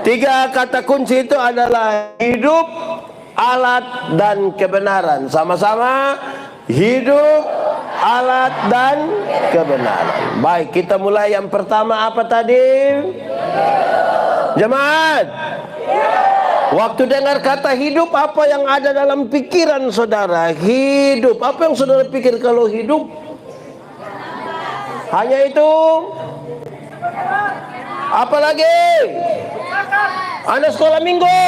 Tiga kata kunci itu adalah hidup, alat, dan kebenaran. Sama-sama, hidup, alat, dan kebenaran. Baik, kita mulai yang pertama apa tadi? Jemaat, waktu dengar kata hidup, apa yang ada dalam pikiran saudara? Hidup. Apa yang saudara pikir kalau hidup? Hanya itu? Apa lagi? Anda sekolah minggu.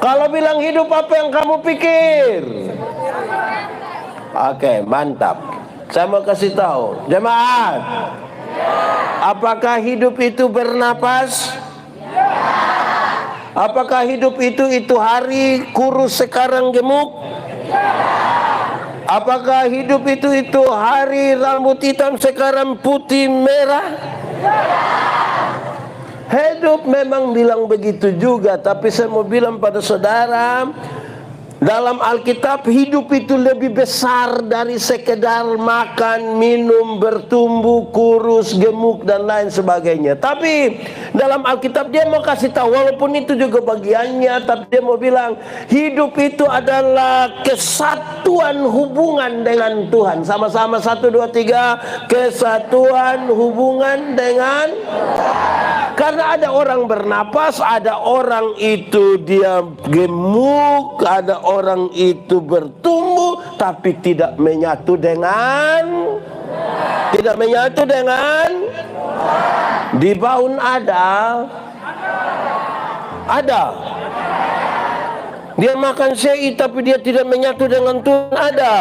Kalau bilang hidup, apa yang kamu pikir? Oke, mantap. Saya mau kasih tahu, jemaat. Apakah hidup itu bernapas? Apakah hidup itu hari kurus sekarang gemuk? Apakah hidup itu hari rambut hitam sekarang putih merah? Hidup memang bilang begitu juga, tapi saya mau bilang pada saudara, dalam Alkitab hidup itu lebih besar dari sekedar makan, minum, bertumbuh, kurus, gemuk, dan lain sebagainya. Tapi dalam Alkitab dia mau kasih tahu, walaupun itu juga bagiannya, tapi dia mau bilang hidup itu adalah kesatuan hubungan dengan Tuhan. Sama-sama 1, 2, 3, kesatuan hubungan dengan. Karena ada orang bernapas, ada orang itu dia gemuk, ada orang itu bertumbuh, tapi tidak menyatu dengan. Di Baun ada. Dia makan sei tapi dia tidak menyatu dengan Tuhan, ada.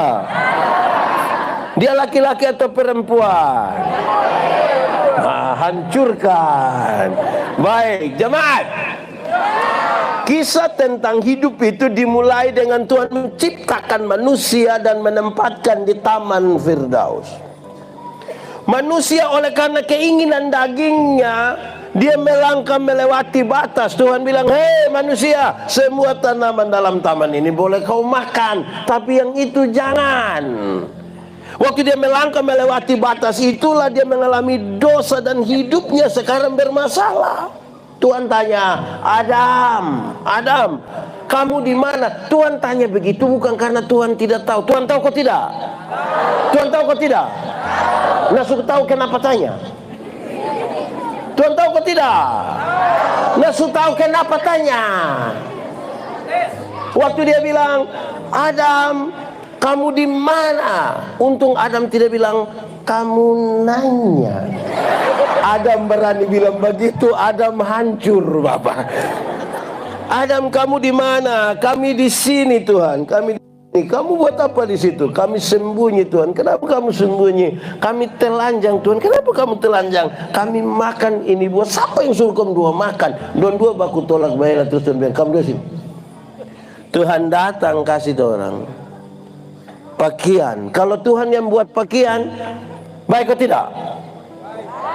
Dia laki-laki atau perempuan? Hancurkan. Baik, jemaat. Kisah tentang hidup itu dimulai dengan Tuhan menciptakan manusia dan menempatkan di Taman Firdaus. Manusia oleh karena keinginan dagingnya, dia melangkah melewati batas. Tuhan bilang, hei manusia, semua tanaman dalam taman ini boleh kau makan, tapi yang itu jangan. Waktu dia melangkah melewati batas itulah dia mengalami dosa dan hidupnya sekarang bermasalah. Tuhan tanya, Adam, kamu di mana? Tuhan tanya begitu bukan karena Tuhan tidak tahu. Tuhan tahu kok tidak? Tuhan tahu kok tidak? Nah, suka tahu kenapa tanya? Tuhan tahu kok tidak? Nah, suka tahu kenapa tanya? Waktu dia bilang, Adam, kamu di mana? Untung Adam tidak bilang, kamu nanya. Adam berani bilang begitu, Adam hancur, Bapak. Adam, kamu di mana? Kami di sini, Tuhan. Kami di sini. Kamu buat apa di situ? Kami sembunyi, Tuhan. Kenapa kamu sembunyi? Kami telanjang, Tuhan. Kenapa kamu telanjang? Kami makan ini buat siapa yang suruh kamu dua makan? Don dua baku tolak bayar terus Tuhan bilang, kamu di sini. Tuhan datang kasih tuh orang pakaian. Kalau Tuhan yang buat pakaian, baik atau tidak?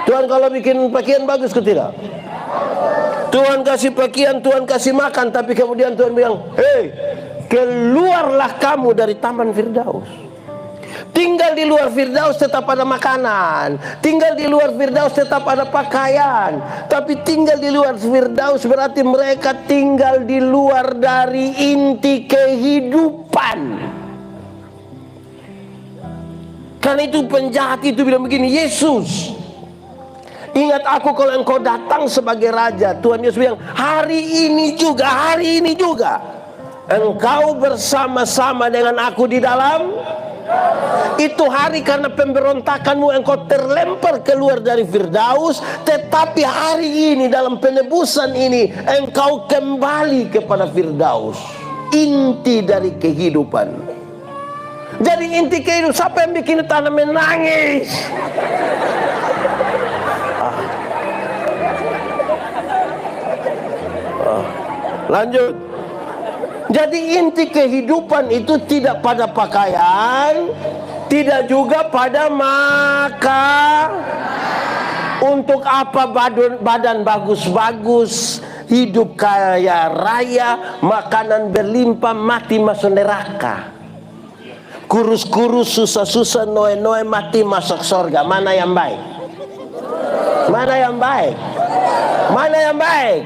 Tuhan kalau bikin pakaian bagus atau tidak? Tuhan kasih pakaian, Tuhan kasih makan, tapi kemudian Tuhan bilang, hei, keluarlah kamu dari Taman Firdaus. Tinggal di luar Firdaus tetap ada makanan, tinggal di luar Firdaus tetap ada pakaian, tapi tinggal di luar Firdaus berarti mereka tinggal di luar dari inti kehidupan. Karena itu penjahat itu bilang begini, Yesus, ingat aku kalau engkau datang sebagai raja. Tuhan Yesus bilang, hari ini juga engkau bersama-sama dengan aku di dalam. Itu hari karena pemberontakanmu engkau terlempar keluar dari Firdaus. Tetapi hari ini dalam penebusan ini engkau kembali kepada Firdaus, inti dari kehidupan. Jadi inti kehidupan, siapa yang bikin tanah menangis? Lanjut. Jadi inti kehidupan itu tidak pada pakaian, tidak juga pada makan. Untuk apa badan bagus-bagus, hidup kaya raya, makanan berlimpah, mati masuk neraka. Kurus-kurus, susah-susah, noe-noe, mati masuk surga. Mana yang baik? Mana yang baik? Mana yang baik?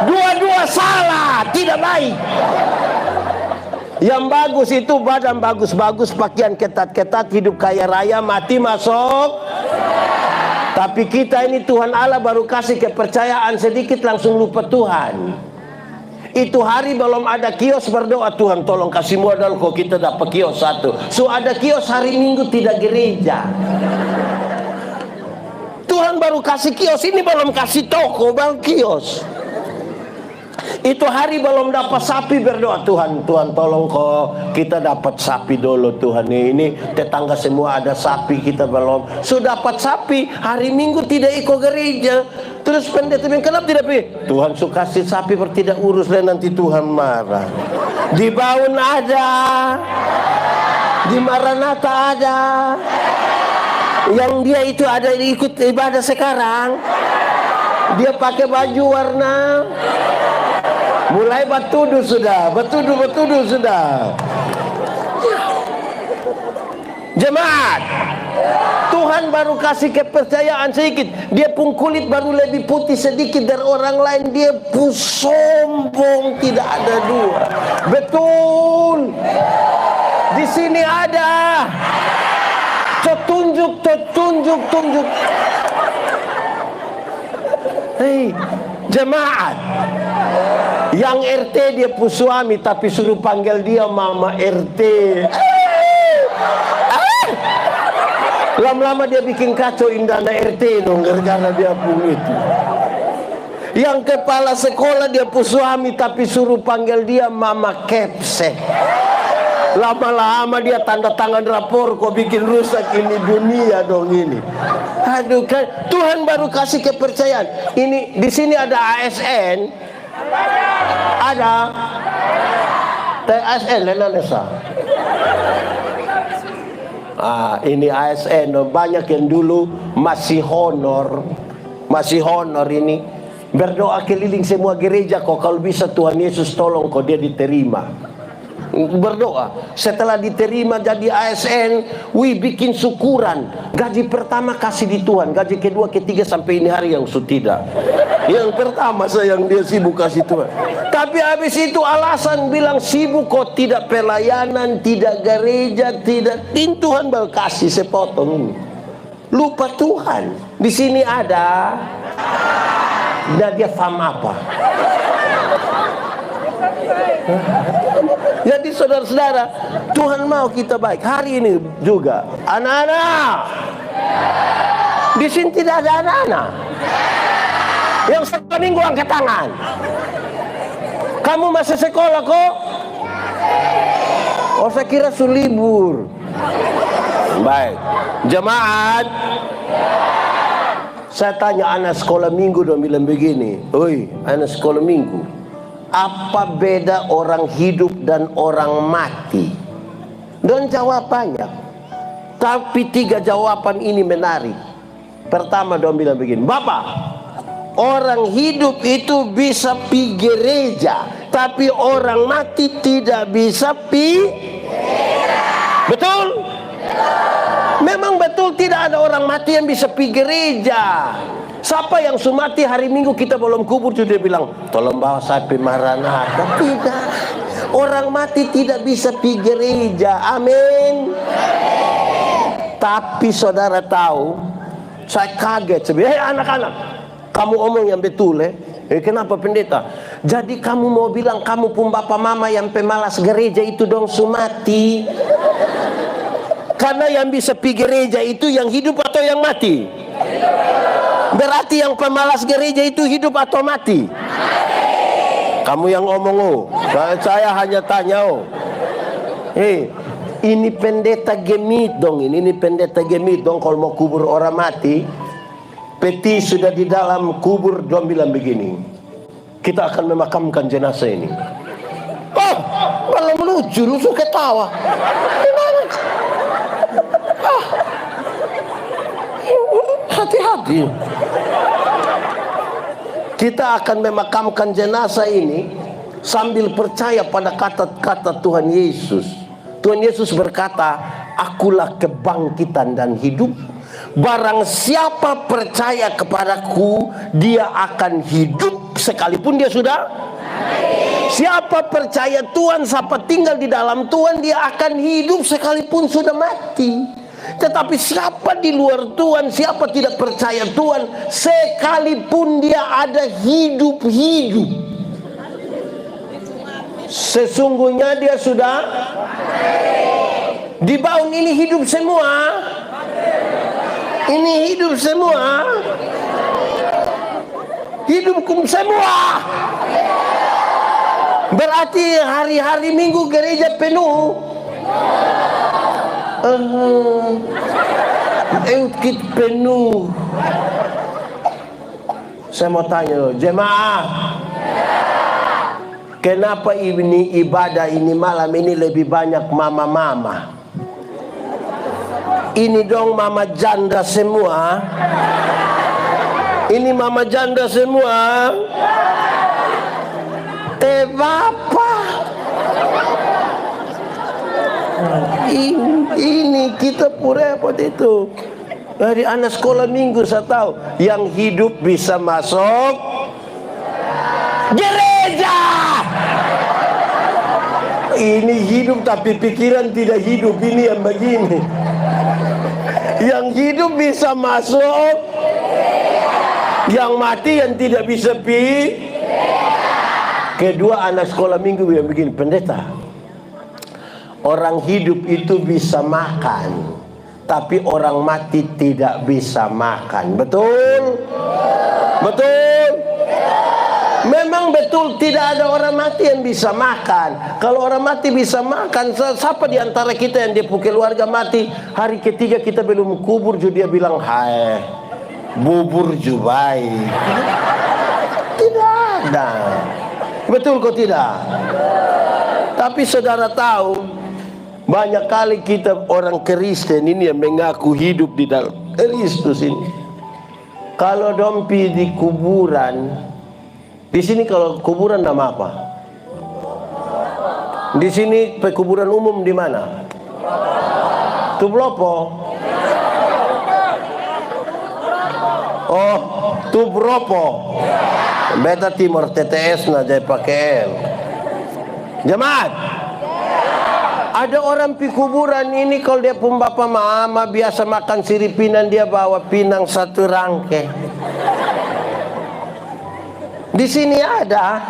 Dua-dua salah, tidak baik. Yang bagus itu badan bagus-bagus, pakaian ketat-ketat, hidup kaya raya, mati masuk. Tapi kita ini Tuhan Allah baru kasih kepercayaan sedikit langsung lupa Tuhan. Itu hari belum ada kios berdoa, Tuhan tolong kasih modal kok kita dapat kios satu. So ada kios hari Minggu tidak gereja. Tuhan baru kasih kios, ini belum kasih toko, baru kios. Itu hari belum dapat sapi berdoa, Tuhan tolong kok kita dapat sapi dulu Tuhan. Ini tetangga semua ada sapi, kita belum. Sudah dapat sapi, hari Minggu tidak ikut gereja. Terus pendeta bilang, kenapa tidak pergi? Tuhan suka kasih sapi tidak urus dan nanti Tuhan marah. Di Baun ada, di Maranatha ada. Yang dia itu ada ikut ibadah sekarang. Dia pakai baju warna. Mulai bertuduh sudah, bertuduh sudah. Jemaat, Tuhan baru kasih kepercayaan sedikit. Dia pun kulit baru lebih putih sedikit dari orang lain. Dia pun sombong, tidak ada dua. Betul. Di sini ada. Tunjuk. Hei, jemaat. Yang RT dia pun suami, tapi suruh panggil dia Mama RT. Lama-lama dia bikin kacau indahnya RT dong, gara-gara dia pun itu. Yang kepala sekolah dia pun suami, tapi suruh panggil dia Mama Kepsek. Lama-lama dia tanda tangan rapor, kok bikin rusak ini dunia dong ini. Aduh kan, Tuhan baru kasih kepercayaan. Ini di sini ada ASN, ada ASN Lenanesa. Ini ASN, banyak yang dulu masih honor ini berdoa keliling semua gereja kok, kalau bisa Tuhan Yesus tolong kok dia diterima. Berdoa setelah diterima jadi ASN, bikin syukuran. Gaji pertama kasih di Tuhan, gaji kedua ketiga sampai ini hari yang tidak. Yang pertama sayang dia sibuk kasih Tuhan. Tapi habis itu alasan bilang sibuk kok, tidak pelayanan, tidak gereja, tidak. Tuhan baru kasih sepotong ini. Lupa Tuhan. Di sini ada. Dan dia faham apa? Jadi saudara-saudara, Tuhan mau kita baik. Hari ini juga anak-anak, di sini tidak ada anak-anak. Yang satu minggu angkat tangan. Kamu masih sekolah kok? Oh, saya kira libur. Baik, jemaat. Saya tanya anak sekolah minggu, dia bilang begini, oi, anak sekolah minggu, apa beda orang hidup dan orang mati? Dan jawabannya, tapi 3 jawaban ini menarik. Pertama dia bilang begini, Bapak, orang hidup itu bisa pergi gereja, tapi orang mati tidak bisa pergi. Betul? Memang betul, tidak ada orang mati yang bisa pergi gereja. Siapa yang sumati hari Minggu kita belum kubur, dia bilang tolong bawa saya pergi Maranatha. Tidak, orang mati tidak bisa pergi gereja. Amin. Tapi saudara tahu, saya kaget sebenarnya. Hei anak-anak, kamu omong yang betul kenapa pendeta? Jadi kamu mau bilang kamu pun bapak mama yang pemalas gereja itu dong sumati? Karena yang bisa pergi gereja itu yang hidup atau yang mati? Berarti yang pemalas gereja itu hidup atau mati? Kamu yang ngomong saya hanya tanya ini pendeta gemit dong, ini pendeta gemit dong. Kalau mau kubur orang mati, peti sudah di dalam kubur, dong bilang begini, kita akan memakamkan jenazah ini. Oh, belum lucu, lu suka ketawa. Gimana? Hati-hati. Kita akan memakamkan jenazah ini sambil percaya pada kata-kata Tuhan Yesus. Tuhan Yesus berkata, akulah kebangkitan dan hidup. barang siapa percaya kepadaku, dia akan hidup sekalipun dia sudah mati. Siapa percaya Tuhan, siapa tinggal di dalam Tuhan, dia akan hidup sekalipun sudah mati. Tetapi siapa di luar Tuhan, siapa tidak percaya Tuhan, sekalipun dia ada hidup-hidup, sesungguhnya dia sudah di bawah ini hidup semua. Ini hidup semua. Hidupkum semua. Berarti hari-hari Minggu gereja penuh. Kita penuh. Saya mau tanya loh, jemaah, kenapa ini ibadah ini malam ini lebih banyak mama-mama? Ini dong mama janda semua. Ini mama janda semua. Bapak, ini kita repot itu. Dari anak sekolah minggu saya tahu, yang hidup bisa masuk gereja. Ini hidup tapi pikiran tidak hidup. Ini yang begini. Yang hidup bisa masuk, yang mati yang tidak bisa pi. Kedua anak sekolah minggu yang begini, pendeta, orang hidup itu bisa makan, tapi orang mati tidak bisa makan. Betul? Betul? Memang betul, tidak ada orang mati yang bisa makan. Kalau orang mati bisa makan, siapa di antara kita yang dia keluarga mati, hari ketiga kita belum kubur, dia bilang, hai, bubur jubai. Tidak ada. Betul kok tidak? Tapi saudara tahu, banyak kali kita orang Kristen ini yang mengaku hidup di dalam Kristus ini, kalau dompi di kuburan, di sini kalau kuburan nama apa? Di sini pekuburan umum di mana? Tublopo. Oh, Tubropo. Beta Timur TTS na jay pakai L. Jemaat, ada orang pi kuburan ini kalau dia pun bapak mama biasa makan siripinan, dia bawa pinang satu rangke. Di sini ada.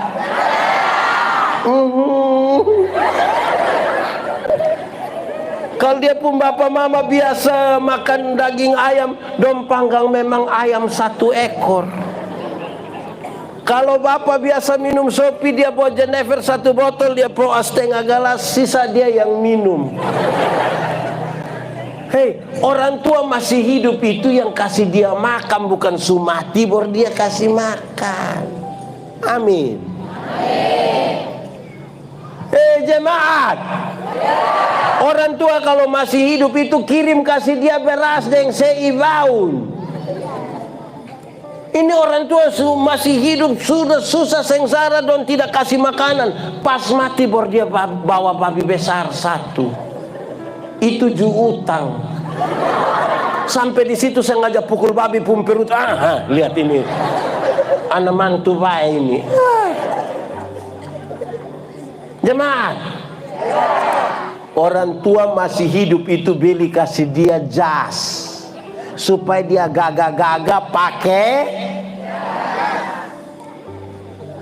Kalau dia pun bapak mama biasa makan daging ayam, dom panggang memang ayam satu ekor. Kalau bapak biasa minum sopi, dia bawa Jenever satu botol, dia bawa setengah gelas, sisa dia yang minum. Hei, orang tua masih hidup itu yang kasih dia makan, bukan sumati baru dia kasih makan. Amin. Hei jemaat, orang tua kalau masih hidup itu kirim kasih dia beras dan seibaun. Ini orang tua masih hidup sudah susah sengsara dan tidak kasih makanan. Pas mati baru dia bawa babi besar satu. Itu ju utang. Sampai di situ saya ngajak pukul babi pun perut. Lihat ini. Anak mantu baik ini. Jemaat. Orang tua masih hidup itu beli kasih dia jas. Supaya dia gagah-gagah pakai.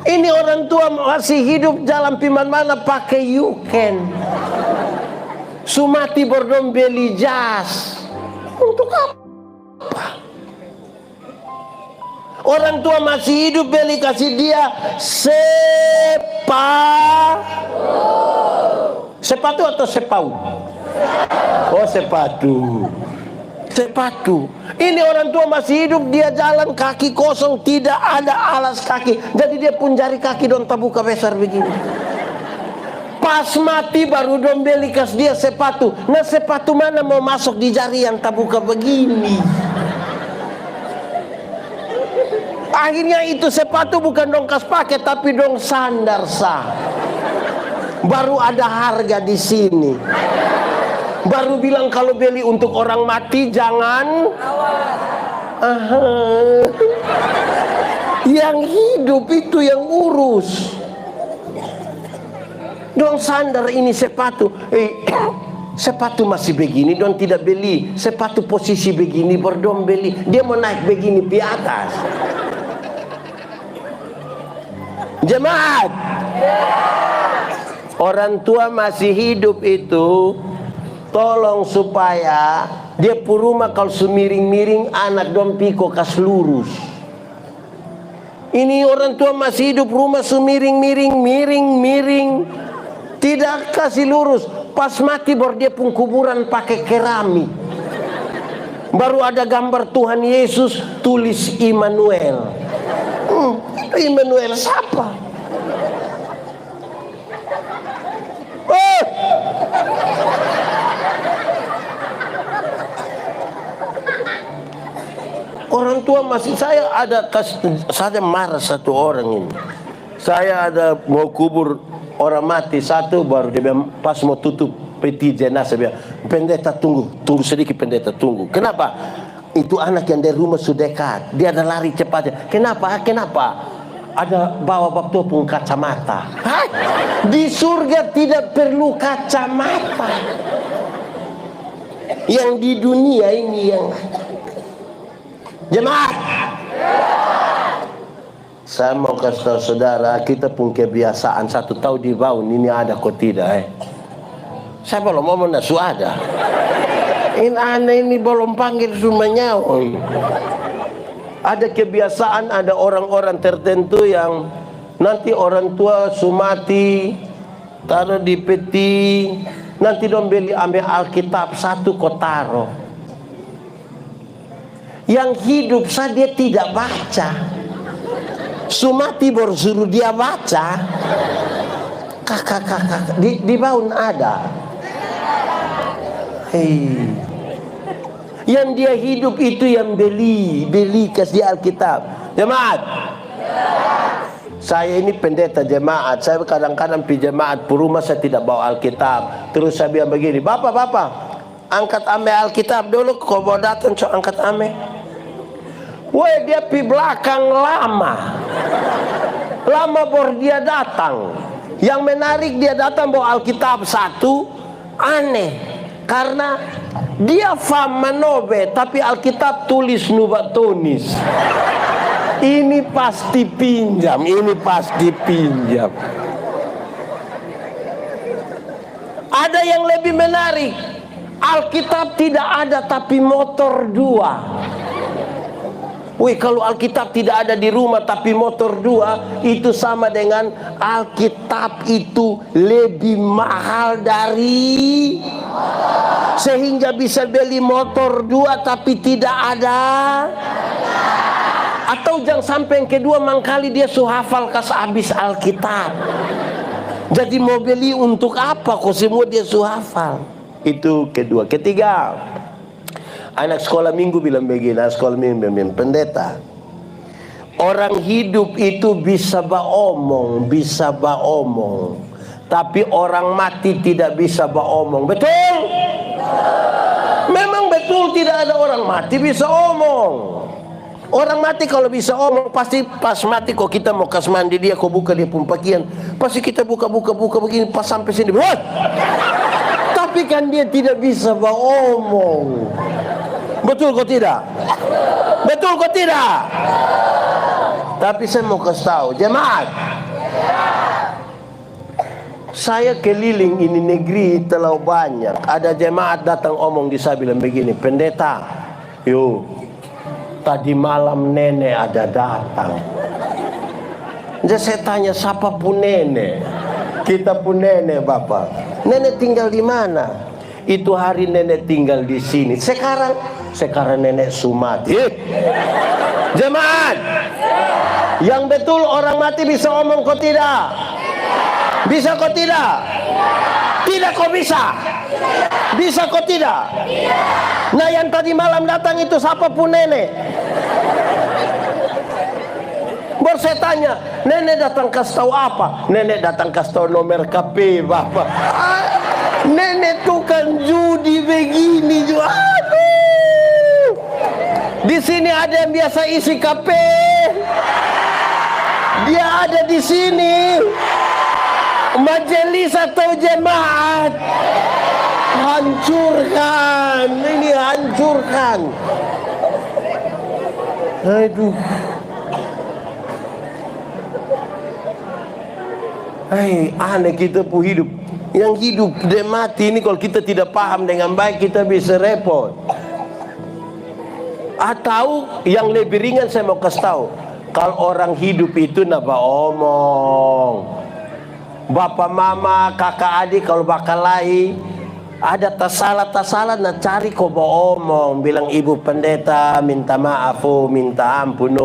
Ini orang tua masih hidup jalan piman mana pakai yuken. Sumati bordom beli jas. Untuk apa? Orang tua masih hidup beli kasih dia sepatu atau sepau? Oh sepatu. Sepatu. Ini orang tua masih hidup, dia jalan kaki kosong, tidak ada alas kaki. Jadi dia pun jari kaki don tabuka besar begini. Pas mati baru don beli kas dia sepatu. Nah sepatu mana mau masuk di jari yang tabuka begini? Akhirnya itu sepatu bukan dong kas pakai, tapi dong sandar sah. Baru ada harga di sini. Baru bilang kalau beli untuk orang mati jangan. Aha. Yang hidup itu yang urus. Dong sandar ini sepatu. Sepatu masih begini dong tidak beli. Sepatu posisi begini baru dong beli. Dia mau naik begini di atas. Jemaat, orang tua masih hidup itu tolong supaya dia puruma kalau semiring-miring anak dong piko kas lurus. Ini orang tua masih hidup rumah semiring-miring, miring-miring, tidak kasih lurus. Pas mati baru dia pun kuburan pakai keramik. Baru ada gambar Tuhan Yesus tulis Immanuel. Immanuel siapa? Orang tua masih saya marah satu orang ini. Saya ada mau kubur orang mati satu baru dia bilang, pas mau tutup peti jenazah bilang, pendeta tunggu sedikit pendeta tunggu. Kenapa? Itu anak yang dari rumah sudah dekat. Dia ada lari cepatnya. Kenapa? Ada bawa waktu pun kacamata. Hah? Di surga tidak perlu kacamata. Yang di dunia ini yang jemaat. Saya mau kasih tahu saudara, kita pun kebiasaan satu tahun di bawah ini ada kok tidak. Saya belum mau nasu ada. Ini aneh ini belum panggil semuanya. Ada kebiasaan, ada orang-orang tertentu yang nanti orang tua sumati taruh di peti, nanti dong beli ambil Alkitab satu kotaro. Yang hidup saja tidak baca, sumati baru suruh dia baca. Kakak di bawah ada. Yang dia hidup itu yang beli kasih Alkitab. Jemaat, saya ini pendeta jemaat. Saya kadang-kadang pergi jemaat rumah saya tidak bawa Alkitab. Terus saya bilang begini, bapak angkat ame Alkitab dulu. Kau mau datang so angkat ame. Woi, dia pi belakang lama baru dia datang. Yang menarik dia datang bawa Alkitab satu. Aneh, karena dia fam manobe tapi Alkitab tulis nubat tunis. Ini pasti pinjam. Ada yang lebih menarik, Alkitab tidak ada tapi motor dua. Wih, kalau Alkitab tidak ada di rumah tapi motor dua, itu sama dengan Alkitab itu lebih mahal dari, sehingga bisa beli motor dua tapi tidak ada. Atau jangan sampai yang kedua mangkali dia suhafal kas habis Alkitab. Jadi mau beli untuk apa kok semua dia suhafal. Itu kedua. Ketiga, anak sekolah minggu bilang begini, sekolah minggu bilang, pendeta, orang hidup itu bisa baomong, tapi orang mati tidak bisa baomong. Betul? Memang betul tidak ada orang mati bisa omong. Orang mati kalau bisa omong pasti pas mati kok kita mau kas mandi dia, kok buka dia pun pakaian, pasti kita buka begini pas sampai sini. What? Tapi kan dia tidak bisa baomong. Betul kok tidak? Betul kok tidak? Tapi saya mau kasih tahu jemaat, saya keliling ini negeri terlalu banyak. Ada jemaat datang omong di saya bilang begini, pendeta, yuk, tadi malam nenek ada datang. Jadi saya tanya, siapa pun nenek? Kita pun nenek bapak. Nenek tinggal di mana? Itu hari nenek tinggal di sini. Sekarang nenek sumati. Jemaat, yang betul orang mati bisa omong kok tidak? Bisa kok tidak? Tidak kok bisa? Bisa kok tidak? Nah yang tadi malam datang itu siapa pun nenek. Baru saya tanya, nenek datang kasih tahu apa? Nenek datang kasih tahu nomor KP bapak. Nenek tukang judi begini juga. Aduh. Di sini ada yang biasa isi kafe. Dia ada di sini. Majelis atau jemaat. Hancurkan. Ini hancurkan. Aduh. Aneh kita pun hidup. Yang hidup dan mati ini kalau kita tidak paham dengan baik, kita bisa repot. Atau yang lebih ringan saya mau kasih tahu, kalau orang hidup itu nak omong, bapak mama kakak adik kalau bakal lahi ada tasalah nak cari kau omong, bilang ibu pendeta minta maaf, minta ampun.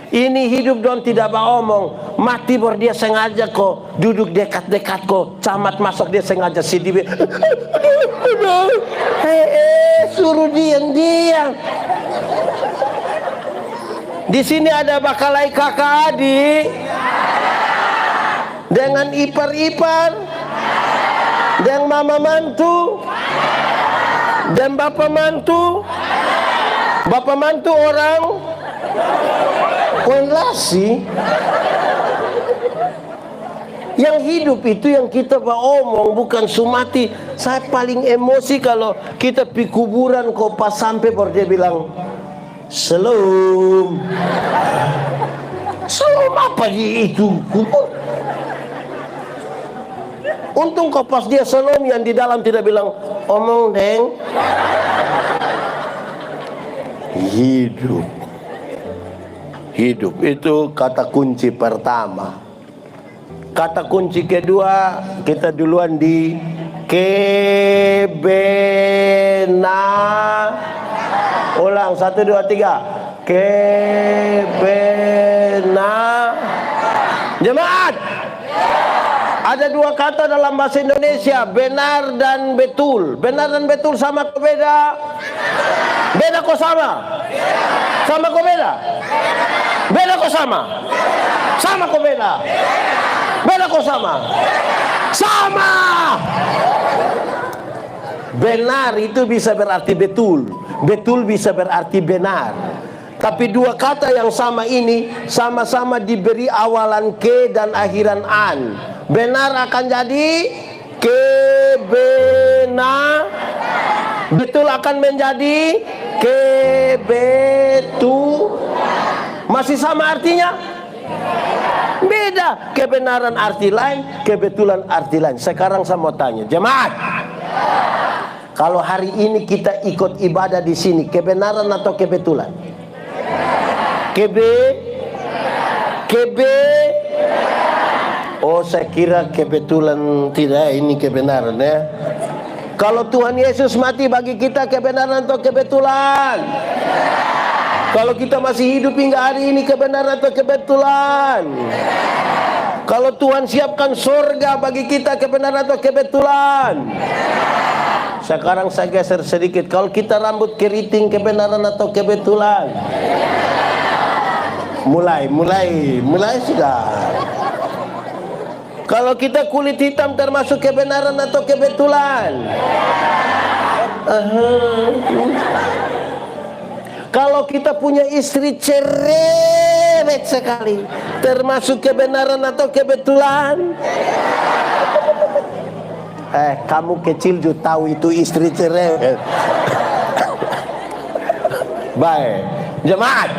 Ini hidup dong tidak omong. Mati baru dia sengaja kok duduk dekat-dekat kok. Camat masuk dia sengaja sedih. Suruh diam. Di sini ada bakalai kakak adik dengan ipar-ipar, dengan mama mantu, dan bapak mantu. Bapak mantu orang relasi. Yang hidup itu yang kita omong, bukan sumati. Saya paling emosi kalau kita pi kuburan kok pas sampai baru dia bilang Salam. Salam apa itu kubur? Untung kau pas dia salam yang di dalam tidak bilang omong deng. Hidup itu kata kunci pertama. Kata kunci kedua kita duluan di kebena. Ulang 1 2 3. Kebena. Jemaat. Ada dua kata dalam bahasa Indonesia, benar dan betul. Benar dan betul sama atau beda? Beda kok sama? Sama kok beda? Beda kok sama? Sama kok beda? Beda kok sama? Sama! Benar itu bisa berarti betul. Betul bisa berarti benar. Tapi dua kata yang sama ini sama-sama diberi awalan ke dan akhiran an. Benar akan jadi kebena. Betul akan menjadi kebetul. Masih sama artinya? Beda. Kebenaran arti lain, kebetulan arti lain. Sekarang saya mau tanya, jemaat. Kalau hari ini kita ikut ibadah di sini, kebenaran atau kebetulan? Oh, saya kira kebetulan, tidak, ini kebenaran ya. Kalau Tuhan Yesus mati bagi kita kebenaran atau kebetulan? Kalau kita masih hidup hingga hari ini kebenaran atau kebetulan? Kalau Tuhan siapkan surga bagi kita kebenaran atau kebetulan? Sekarang saya geser sedikit. Kalau kita rambut keriting kebenaran atau kebetulan? Mulai sudah. Kalau kita kulit hitam termasuk kebenaran atau kebetulan? Kalau kita punya istri cerewet sekali, termasuk kebenaran atau kebetulan? Kamu kecil juga tahu itu istri cerewet. Baik, jemaat.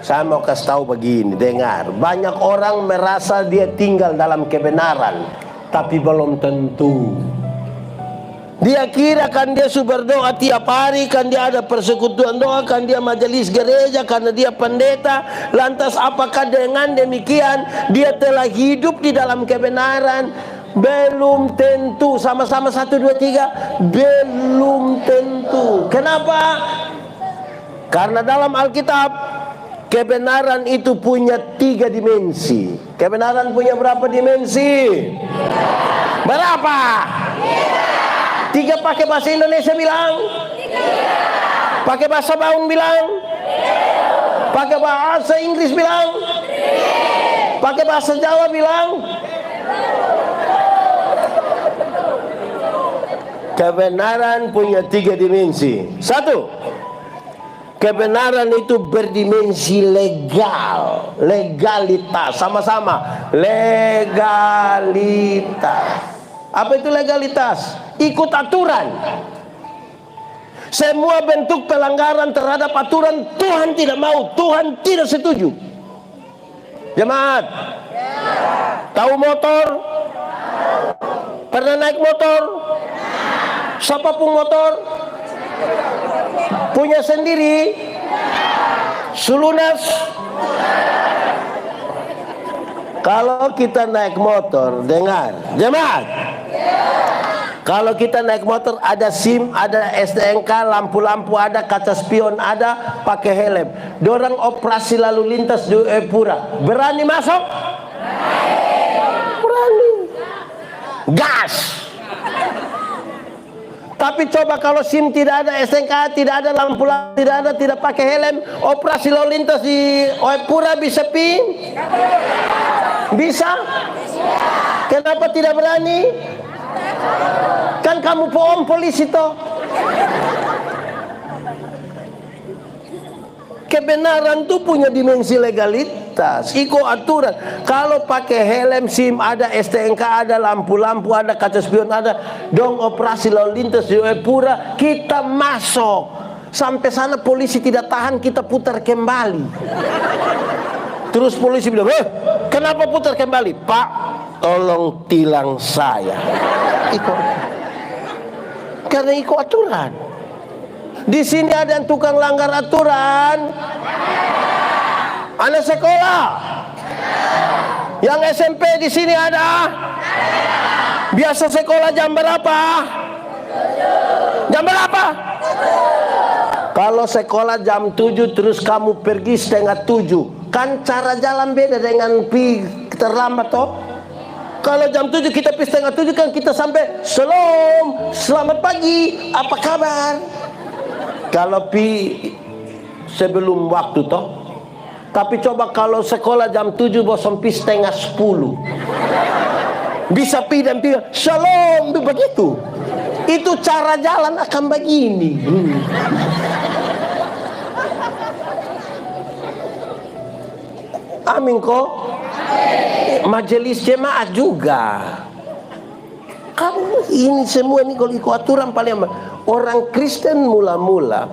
Saya mau kasih tahu begini, dengar. Banyak orang merasa dia tinggal dalam kebenaran, tapi belum tentu. Dia kira kan dia berdoa tiap hari, kan dia ada persekutuan doa, kan dia majelis gereja, karena dia pendeta. Lantas apakah dengan demikian dia telah hidup di dalam kebenaran? Belum tentu. Sama-sama 1 2 3. Belum tentu. Kenapa? Karena dalam Alkitab kebenaran itu punya 3 dimensi. Kebenaran punya berapa dimensi? Berapa? 3 pakai bahasa Indonesia bilang? 3. Pakai bahasa Baung bilang? 3. Pakai bahasa Inggris bilang? 3. Pakai bahasa Jawa bilang? Kebenaran punya 3 dimensi. 1, kebenaran itu berdimensi legal, legalitas, sama-sama legalitas. Apa itu legalitas? Ikut aturan. Semua bentuk pelanggaran terhadap aturan Tuhan tidak mau, Tuhan tidak setuju. Jemaat, tahu motor? Pernah naik motor? Siapa pun motor? Punya sendiri? Sulunas? Kalau kita naik motor, dengar, jemaat. Kalau kita naik motor ada SIM, ada STNK, lampu-lampu ada, kaca spion ada, pakai helm. Dorang operasi lalu lintas di Epura. Berani masuk? Berani. Gas. Tapi coba kalau SIM tidak ada, STNK tidak ada, lampu-lampu tidak ada, tidak pakai helm, operasi lalu lintas di Epura bisa ping? Bisa? Kenapa tidak berani? Kan kamu polisi toh. Kebenaran tuh punya dimensi legalitas, ikut aturan. Kalau pakai helm, SIM ada, STNK ada, lampu-lampu ada, kaca spion ada, dong operasi lalu lintas di Epura, kita masuk. Sampai sana polisi tidak tahan, kita putar kembali. Terus polisi bilang, kenapa putar kembali? Pak, tolong tilang saya. Ikut. Karena ikut aturan. Di sini ada yang tukang langgar aturan. Anak sekolah. Yang SMP di sini ada. Biasa sekolah jam berapa? Jam berapa? Kalau sekolah jam 7 terus kamu pergi setengah 7, kan cara jalan beda dengan terlambat toh. Kalau jam 7 kita pergi setengah 7 kan kita sampai Shalom, selamat pagi, apa kabar? Kalau sebelum waktu toh. Tapi coba kalau sekolah jam 7 bosan pergi setengah 10, bisa pergi dan pergi Shalom, begitu. Itu cara jalan akan begini. Amin kok. Majelis jemaat juga. Kamu ini semua ini kalau ikut aturan paling orang Kristen mula-mula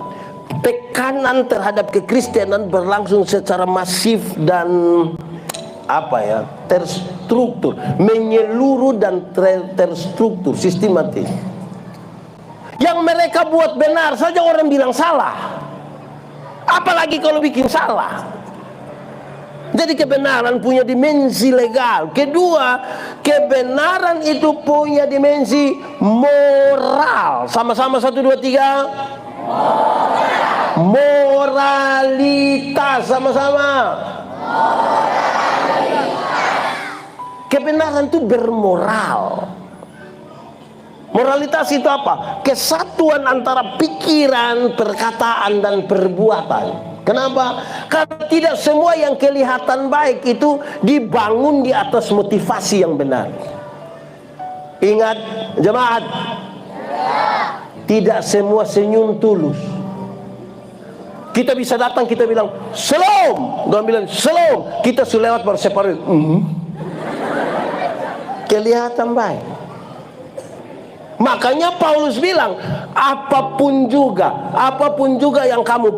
tekanan terhadap kekristenan berlangsung secara masif dan terstruktur, menyeluruh dan terstruktur, sistematis. Yang mereka buat benar saja orang bilang salah, apalagi kalau bikin salah. Jadi kebenaran punya dimensi legal. Kedua, kebenaran itu punya dimensi moral. Sama-sama 1, 2, 3. Moralitas. Sama-sama. Kebenaran itu bermoral. Moralitas itu apa? Kesatuan antara pikiran, perkataan, dan perbuatan. Kenapa? Karena tidak semua yang kelihatan baik itu dibangun di atas motivasi yang benar. Ingat, jemaat, tidak semua senyum tulus. Kita bisa datang, kita bilang Shalom, dia bilang Shalom, kita sudah lewat baru separuh. Kelihatan baik. Makanya Paulus bilang, apapun juga yang kamu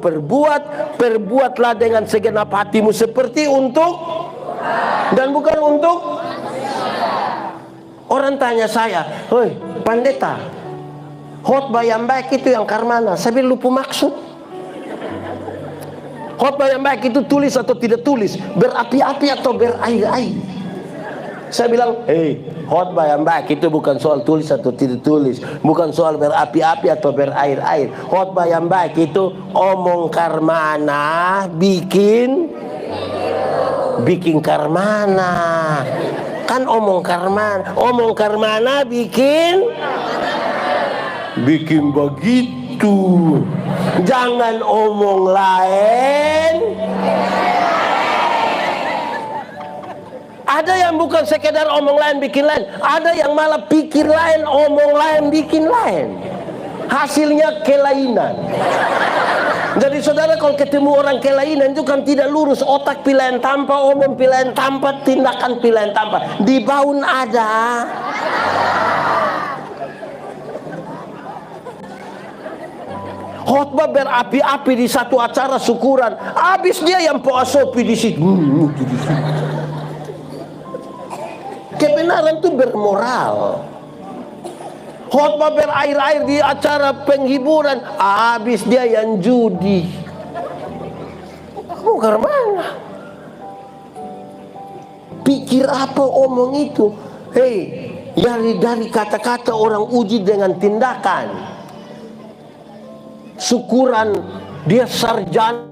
perbuatlah dengan segenap hatimu seperti untuk dan bukan untuk. Orang tanya saya, "Hoi, pendeta, khotbah yang baik itu yang karmana?" Saya bilang, lupa maksud. Khotbah yang baik itu tulis atau tidak tulis, berapi-api atau berair-air. Saya bilang, khotbah yang baik itu bukan soal tulis atau tidak tulis, bukan soal berapi-api atau berair-air. Khotbah yang baik itu omong karmana, bikin karmana. Kan omong karmana bikin begitu. Jangan omong lain. Ada yang bukan sekedar omong lain bikin lain, ada yang malah pikir lain, omong lain bikin lain. Hasilnya kelainan. Jadi saudara, kalau ketemu orang kelainan itu kan tidak lurus, otak pilihan tanpa, omong pilihan tanpa, tindakan pilihan tanpa. Di baun ada. Khotbah berapi-api di satu acara syukuran, habis dia yang poasopi di situ. Kebenaran itu bermoral. Khotbah berair-air di acara penghiburan, habis dia yang judi. Kamu ke mana? Pikir apa omong itu? Hei, dari kata-kata orang uji dengan tindakan. Syukuran dia sarjana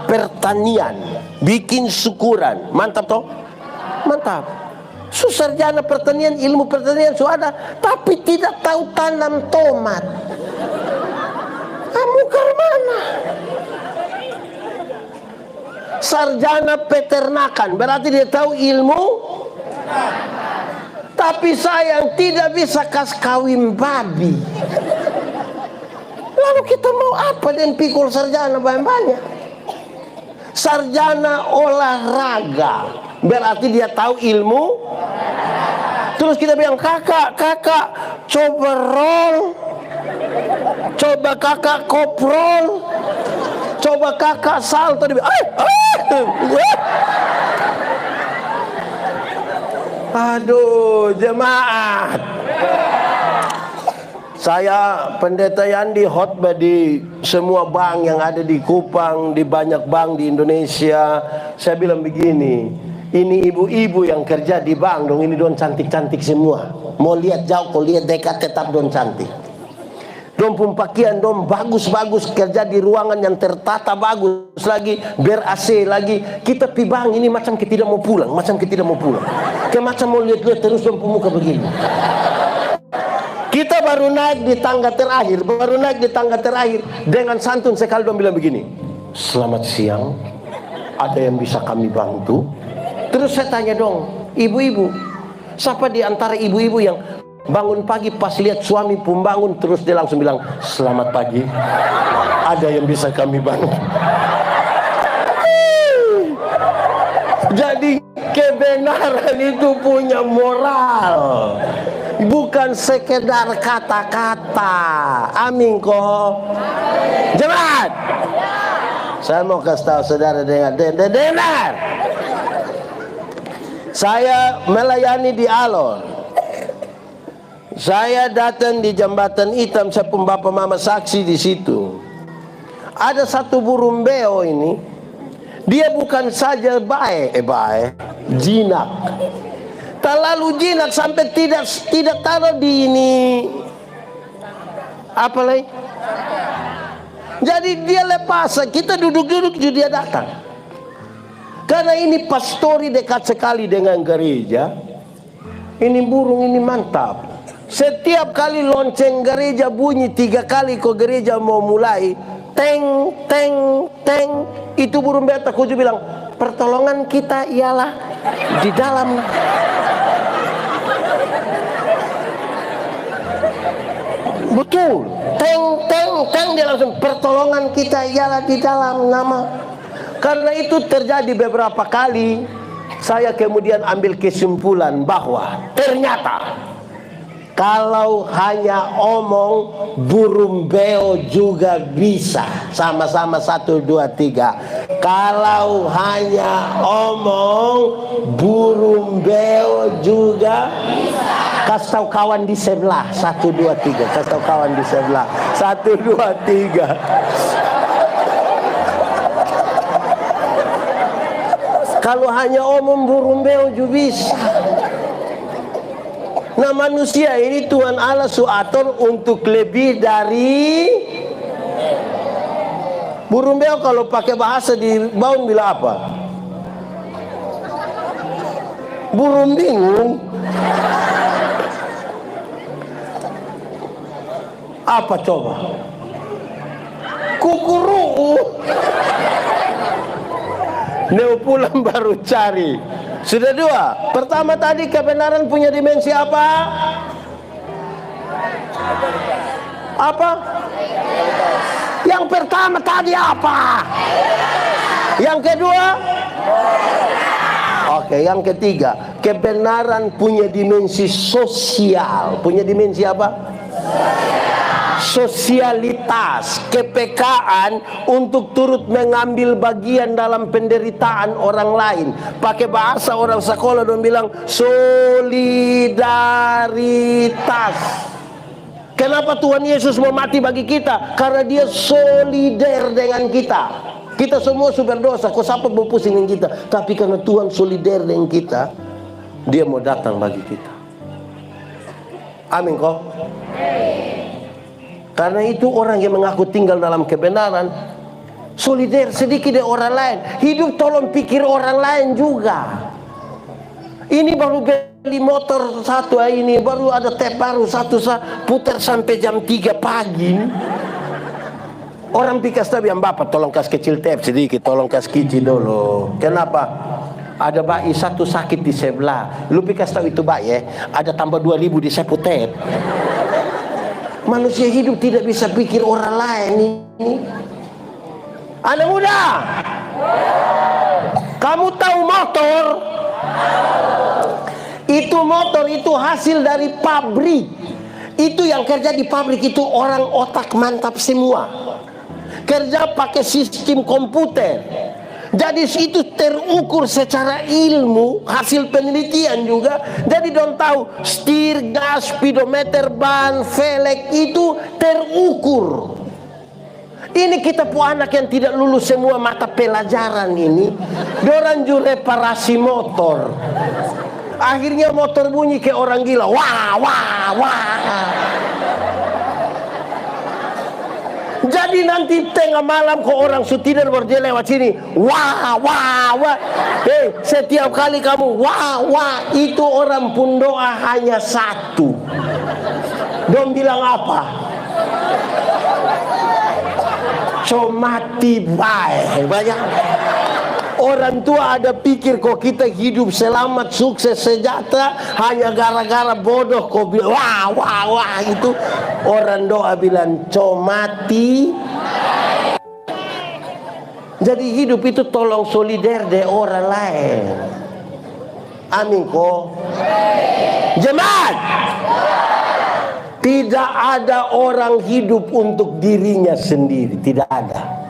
pertanian, bikin syukuran, mantap toh? Mantap. Sarjana pertanian, ilmu pertanian sudah ada, tapi tidak tahu tanam tomat. Kamu ke mana? Sarjana peternakan, berarti dia tahu ilmu, tapi sayang tidak bisa kawin babi. Lalu kita mau apa dengan pikul sarjana banyak-banyak? Sarjana olahraga, berarti dia tahu ilmu. Terus kita bilang, kakak coba roll, coba kakak koprol, coba kakak salto. Dia bilang, aduh jemaat. Saya pendeta Yandi khotbah di semua bank yang ada di Kupang, di banyak bank di Indonesia. Saya bilang begini, ini ibu-ibu yang kerja di bank dong, ini don cantik-cantik semua. Mau lihat jauh, kau lihat dekat, tetap don cantik. Don pun pakaian don bagus-bagus, kerja di ruangan yang tertata bagus lagi, ber-AC lagi. Kita pi bank ini macam kita tidak mau pulang, Kayak macam mau lihat-lihat terus don pemuka begini. Kita baru naik di tangga terakhir, dengan santun sekali dong bilang begini, selamat siang, ada yang bisa kami bantu? Terus saya tanya dong, ibu-ibu, siapa di antara ibu-ibu yang bangun pagi pas lihat suami pembangun terus dia langsung bilang, selamat pagi, ada yang bisa kami bantu? Jadi kebenaran itu punya moral, bukan sekedar kata-kata. Amin kok. Jemaat, saya mau kasih tahu saudara, dengar. Saya melayani di Alor. Saya datang di Jembatan Hitam, saya pun bapak mama saksi di situ. Ada satu burung beo ini. Dia bukan saja baik, jinak. Terlalu jinak sampai tidak taruh di ini. Apa lagi? Jadi dia lepas, kita duduk-duduk dia datang. Karena ini pastori dekat sekali dengan gereja. Ini burung ini mantap. Setiap kali lonceng gereja bunyi 3 kali kok gereja mau mulai, teng teng teng, itu burung beta kuju bilang, pertolongan kita ialah di dalam. Betul, teng teng teng, dia langsung, pertolongan kita ialah di dalam nama. Karena itu terjadi beberapa kali, saya kemudian ambil kesimpulan bahwa ternyata kalau hanya omong, burung beo juga bisa. Sama-sama 1, 2, 3. Kalau hanya omong, burung beo juga bisa. Kasih tahu kawan di sebelah. 1, 2, 3. Kasih tahu kawan di sebelah. 1, 2, 3. Kalau hanya omong, burung beo juga bisa. Nah, manusia ini Tuhan Allah suatur untuk lebih dari burung beo. Kalau pakai bahasa di Baun bilang apa? Burung bingung. Apa coba? Kukuruu. Neo pulang baru cari. Sudah dua. Pertama tadi kebenaran punya dimensi apa? Apa? Yang pertama tadi apa? Yang kedua? Oke, yang ketiga, kebenaran punya dimensi sosial. Punya dimensi apa? Sosialitas, kepekaan untuk turut mengambil bagian dalam penderitaan orang lain. Pakai bahasa orang sekolah dong bilang solidaritas. Kenapa Tuhan Yesus mau mati bagi kita? Karena dia solider dengan kita. Kita semua super dosa, kok siapa mau pusingin kita? Tapi karena Tuhan solider dengan kita, dia mau datang bagi kita. Amin kok. Karena itu orang yang mengaku tinggal dalam kebenaran, solider sedikit dengan orang lain. Hidup tolong pikir orang lain juga. Ini baru beli motor satu ini, baru ada tap baru satu, putar sampai jam 3 pagi. Orang pikas tapi yang bapak tolong kasih kecil tap sedikit, tolong kasih kicil dulu. Kenapa? Ada bayi satu sakit di sebelah. Lu pikas tahu itu bayi ya? Ada tambah 2.000 di sapu tap. Manusia hidup tidak bisa pikir orang lain ini. Anak muda, kamu tahu motor? Itu motor itu hasil dari pabrik. Itu yang kerja di pabrik itu orang otak mantap semua. Kerja pakai sistem komputer. Jadi itu terukur secara ilmu, hasil penelitian juga. Jadi don't tahu setir, gas, speedometer, ban, velg itu terukur. Ini kita pu anak yang tidak lulus semua mata pelajaran ini, dorang ju reparasi motor. Akhirnya motor bunyi kayak orang gila. Wah, wah, wah. Jadi nanti tengah malam kok orang sutider baru dia lewat sini. Wah, wah, wah. Setiap kali kamu wah, wah, itu orang pun doa hanya satu. Dong bilang apa? Comati baik. Banyak orang tua ada pikir kok kita hidup selamat, sukses, sejahtera hanya gara-gara bodoh kok bilang wah, wah, wah itu. Orang doa bilang comati. Jadi hidup itu tolong solider de orang lain. Amin kok. Jemaat, tidak ada orang hidup untuk dirinya sendiri. Tidak ada.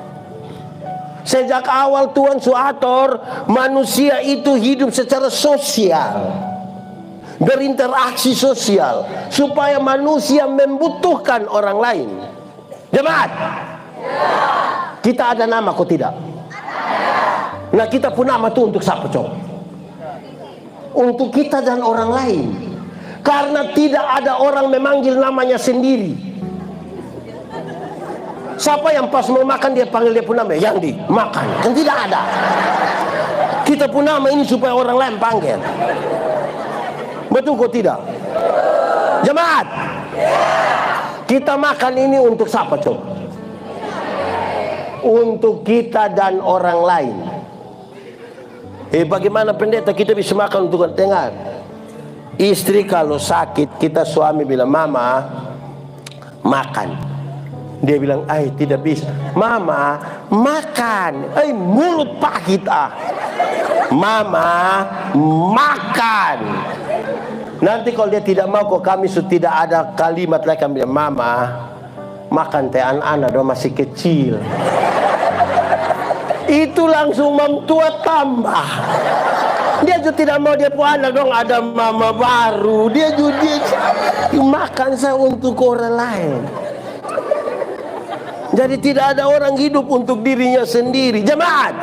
Sejak awal Tuhan suator manusia itu hidup secara sosial, berinteraksi sosial, supaya manusia membutuhkan orang lain. Jemaat, kita ada nama kok tidak? Nah kita pun nama itu untuk siapa coba? Untuk kita dan orang lain. Karena tidak ada orang memanggil namanya sendiri. Siapa yang pas mau makan dia panggil dia pun nama yang di makan, kan tidak ada. Kita pun nama ini supaya orang lain panggil. Betul kok tidak? Jemaat, kita makan ini untuk siapa coba? Untuk kita dan orang lain. Bagaimana pendeta kita bisa makan untuk dengar? Istri kalau sakit, kita suami bilang mama makan. Dia bilang, tidak bisa. Mama, makan. Mulut pakit Mama, makan. Nanti kalau dia tidak mau, kok kami sudah tidak ada kalimat lagi. Kami bilang, mama, makan teh anak-anak dong masih kecil. Itu langsung memtua tambah. Dia juga tidak mau dia puan dong ada mama baru. Dia juga makan saya untuk orang lain. Jadi tidak ada orang hidup untuk dirinya sendiri. Jemaat,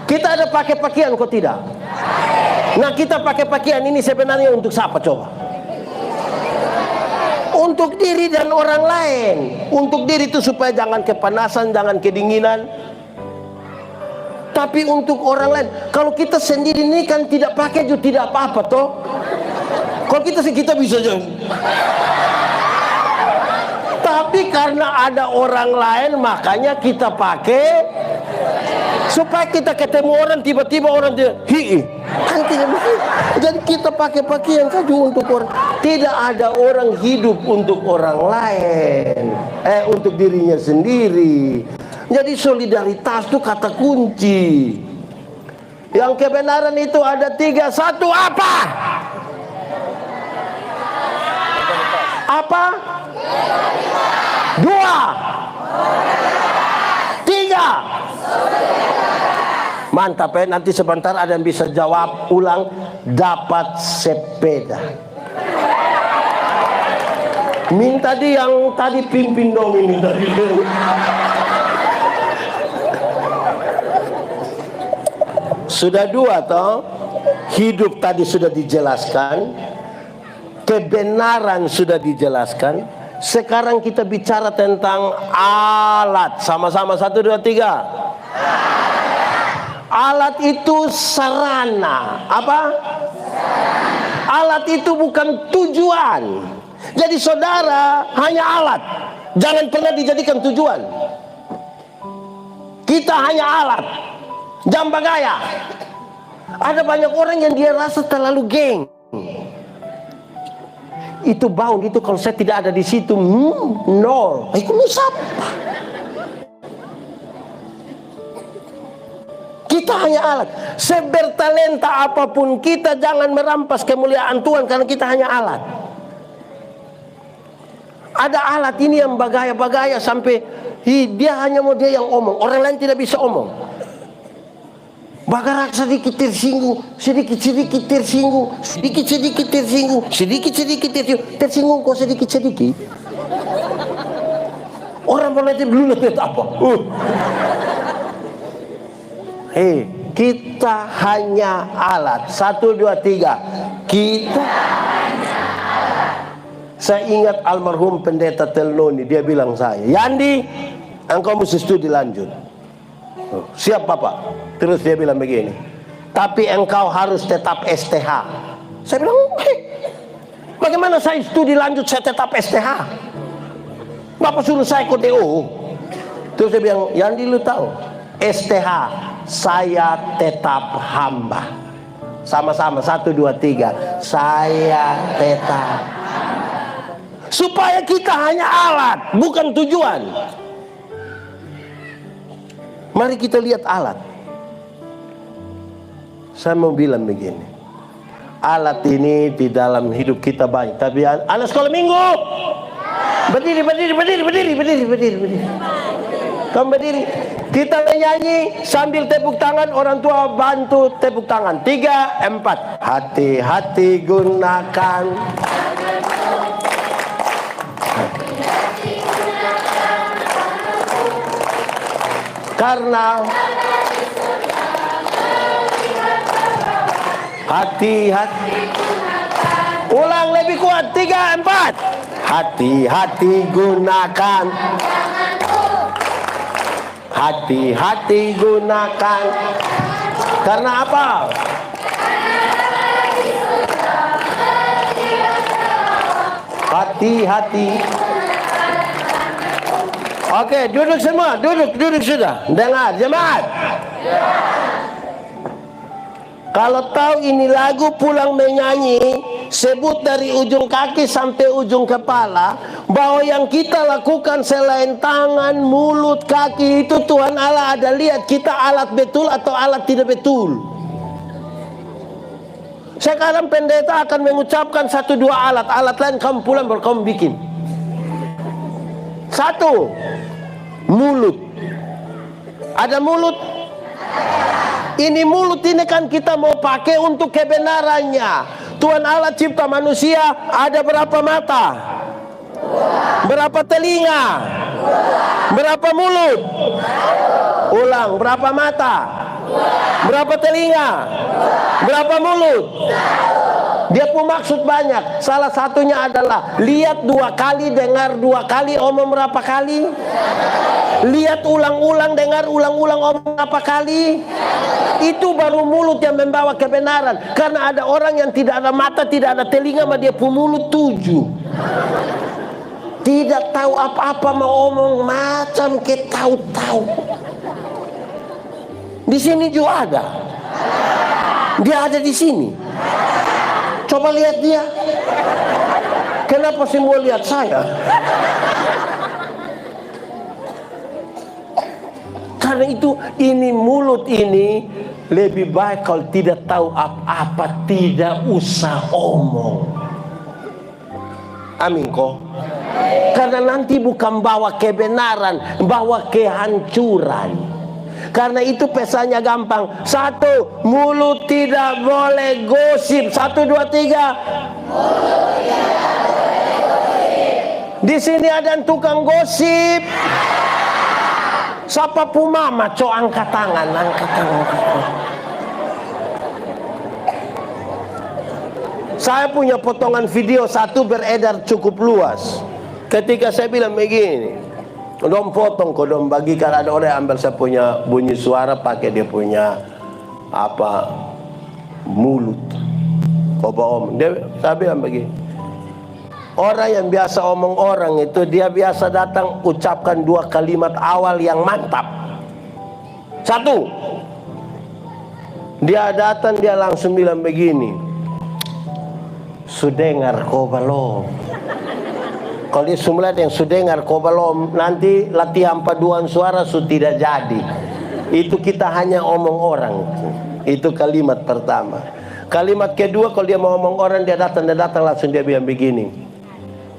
kita ada pakai pakaian kok tidak? Nah kita pakai pakaian ini sebenarnya untuk siapa coba? Untuk diri dan orang lain. Untuk diri itu supaya jangan kepanasan, jangan kedinginan. Tapi untuk orang lain. Kalau kita sendiri ini kan tidak pakai juga tidak apa-apa toh. Kalau kita bisa aja. Tapi karena ada orang lain makanya kita pakai Supaya kita ketemu orang, tiba-tiba orang dia kan tidak begitu. Jadi kita pakai pakaian saja untuk orang. Tidak ada orang hidup untuk orang lain, untuk dirinya sendiri. Jadi solidaritas itu kata kunci. Yang kebenaran itu ada 3. 1 apa? Apa? 2. 3. Mantap ya, nanti sebentar ada yang bisa jawab ulang. Dapat sepeda. Minta dia yang tadi pimpin dong ini tadi. Sudah 2 toh. Hidup tadi sudah dijelaskan. Kebenaran sudah dijelaskan. Sekarang kita bicara tentang alat. Sama-sama 1, 2, 3. Alat itu sarana. Apa? Alat itu bukan tujuan. Jadi saudara hanya alat. Jangan pernah dijadikan tujuan. Kita hanya alat. Jamba gaya. Ada banyak orang yang dia rasa terlalu geng. Itu bound, itu kalau saya tidak ada di situ, nol. Itu siapa? Kita hanya alat. Sebertalenta apapun kita, jangan merampas kemuliaan Tuhan karena kita hanya alat. Ada alat ini yang bagaya-bagaya sampai dia hanya mau dia yang omong, orang lain tidak bisa omong. Bagarak sedikit tersinggung, sedikit-sedikit tersinggung, sedikit-sedikit tersinggung, sedikit-sedikit tersinggung kok sedikit-sedikit. Orang berlatih belum lihat apa. Kita hanya alat. 1, 2, 3. Kita. Saya ingat almarhum pendeta Telnoni, dia bilang saya, Yandi, engkau mesti studi lanjut. Siap Bapak. Terus dia bilang begini, tapi engkau harus tetap STH. Saya bilang, bagaimana saya studi lanjut saya tetap STH? Bapak suruh saya ikut DO. Terus dia bilang, Yandi lu tahu, STH saya tetap hamba. Sama-sama 1, 2, 3. Saya tetap. Supaya kita hanya alat, bukan tujuan. Mari kita lihat alat. Saya mau bilang begini, alat ini di dalam hidup kita banyak. Tapi anak sekolah minggu, berdiri. Kamu berdiri. Kita menyanyi sambil tepuk tangan, orang tua bantu tepuk tangan. 3, 4. Hati-hati gunakan. Karena hati-hati. Ulang lebih kuat. 3, 4. Hati-hati gunakan. Hati-hati gunakan. Karena apa? Hati-hati. Oke, duduk semua, duduk sudah. Dengar, jemaat. Kalau tahu ini lagu pulang menyanyi, sebut dari ujung kaki sampai ujung kepala, bahwa yang kita lakukan selain tangan, mulut, kaki itu Tuhan Allah ada lihat kita alat betul atau alat tidak betul. Sekarang pendeta akan mengucapkan 1, 2 alat, alat lain kamu pulang baru kamu bikin. 1, mulut. Ada mulut. Ini mulut ini kan kita mau pakai untuk kebenarannya. Tuhan Allah cipta manusia ada berapa mata? Berapa telinga? Berapa mulut? Ulang, berapa mata? Berapa telinga? Berapa mulut? Dia pun maksud banyak. Salah satunya adalah lihat 2 kali, dengar 2 kali, omong berapa kali? Lihat ulang-ulang, dengar ulang-ulang, omong berapa kali? Itu baru mulut yang membawa kebenaran. Karena ada orang yang tidak ada mata, tidak ada telinga, maka dia pun mulut 7. Tidak tahu apa-apa, mau omong macam ke tahu-tahu. Di sini juga ada. Dia ada di sini. Coba lihat dia. Kenapa semua lihat saya? Karena itu ini mulut ini lebih baik kalau tidak tahu apa-apa, tidak usah omong. Amin kok. Karena nanti bukan bawa kebenaran, bawa kehancuran. Karena itu pesannya gampang. 1, mulut tidak boleh gosip. 1, 2, 3. Mulut tidak boleh gosip. Di sini ada tukang gosip. Siapa Mama? Angkat tangan, angkat tangan. Saya punya potongan video satu beredar cukup luas. Ketika saya bilang begini, dong potong kok, dong bagikan, ada orang yang ambil saya punya bunyi suara pakai dia punya mulut. Saya bilang begini, orang yang biasa omong orang itu dia biasa datang ucapkan 2 kalimat awal yang mantap. 1, dia datang dia langsung bilang begini, sudengar ko belum? Kalau dia semula yang sudengar ko belum, nanti latihan paduan suara tidak jadi. Itu kita hanya omong orang. Itu kalimat pertama. Kalimat kedua, kalau dia mau omong orang, dia datang langsung dia bilang begini,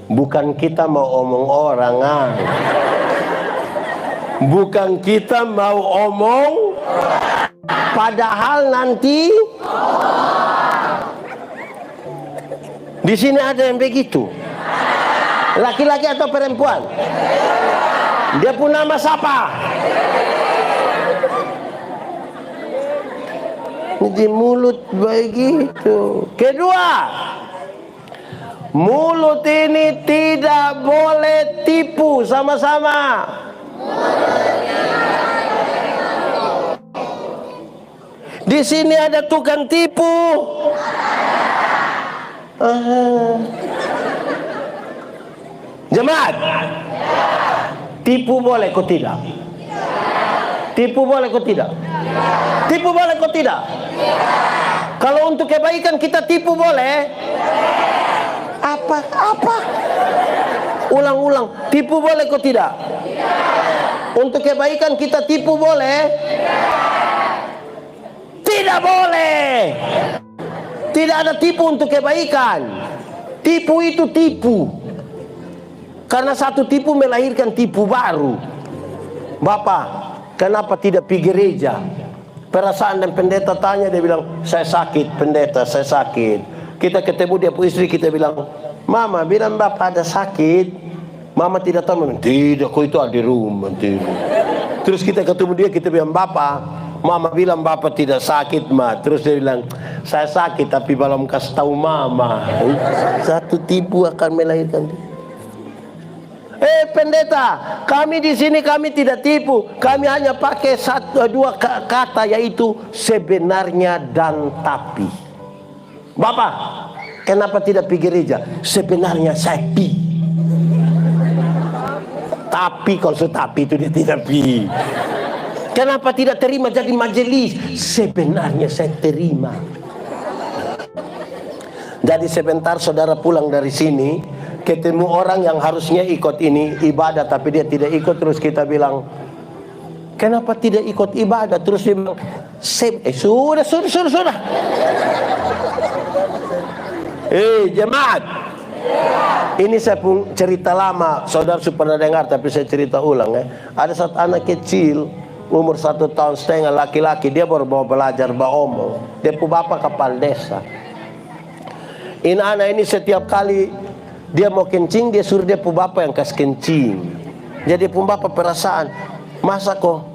bukan kita mau omong orang, bukan kita mau omong, padahal nanti di sini ada yang begitu. Laki-laki atau perempuan? Dia pun nama siapa? Di mulut begitu. Kedua, mulut ini tidak boleh tipu. Sama-sama. Di sini ada tukang tipu. Jemaat, tipu boleh kok tidak? Tipu boleh kok tidak? Tipu boleh kok tidak? Kalau untuk kebaikan kita tipu boleh? Apa? Ulang-ulang, tipu boleh kok tidak? Untuk kebaikan kita tipu boleh? Tidak boleh. Tidak ada tipu untuk kebaikan. Tipu itu tipu. Karena satu tipu melahirkan tipu baru. Bapak, kenapa tidak pergi gereja? Perasaan dan pendeta tanya, dia bilang, saya sakit pendeta, saya sakit. Kita ketemu dia pun istri, kita bilang, Mama bilang Bapak ada sakit. Mama tidak tahu, tidak, kok itu ada di rumah. Terus kita ketemu dia, kita bilang, Bapak, Mama bilang Bapak tidak sakit, Ma. Terus dia bilang, saya sakit tapi belum kasih tahu Mama. Satu tipu akan melahirkan dia. Pendeta, kami di sini kami tidak tipu. Kami hanya pakai 2 kata, yaitu sebenarnya dan tapi. Bapak, kenapa tidak pergi gereja? Sebenarnya saya pi. Tapi kalau tapi itu dia tidak pi. Kenapa tidak terima jadi majelis? Sebenarnya saya terima. Jadi sebentar saudara pulang dari sini, ketemu orang yang harusnya ikut ini ibadah tapi dia tidak ikut, terus kita bilang, kenapa tidak ikut ibadah? Terus dia bilang, sudah. Jemaat, ini saya pun cerita lama, saudara pernah dengar tapi saya cerita ulang ya. Ada satu anak kecil umur 1 tahun setengah, laki-laki, dia baru mau belajar omong. Dia pun bapak kepala desa. Ini anak ini setiap kali dia mau kencing, dia suruh dia pun bapak yang kasih kencing. Jadi pun bapak perasaan, masa kok,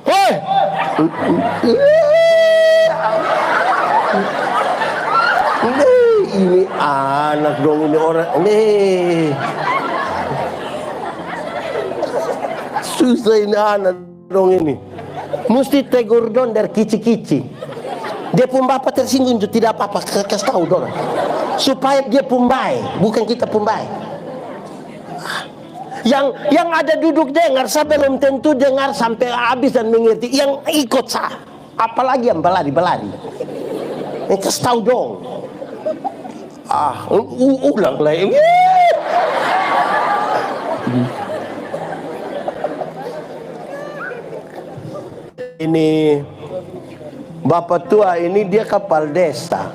hei, ini anak dong, ini orang, susah ini anak dong ini. Mesti tegur dong dari kici-kici. Dia pun bapak tersinggung, tidak apa-apa, kasih tahu dong. Supaya dia pun baik, bukan kita pun baik. Yang ada duduk dengar, saya belum tentu dengar sampai habis dan mengerti. Yang ikut sah, apalagi yang belari. Kasih tahu dong. Ulang lagi. Ini bapak tua ini dia kepala desa.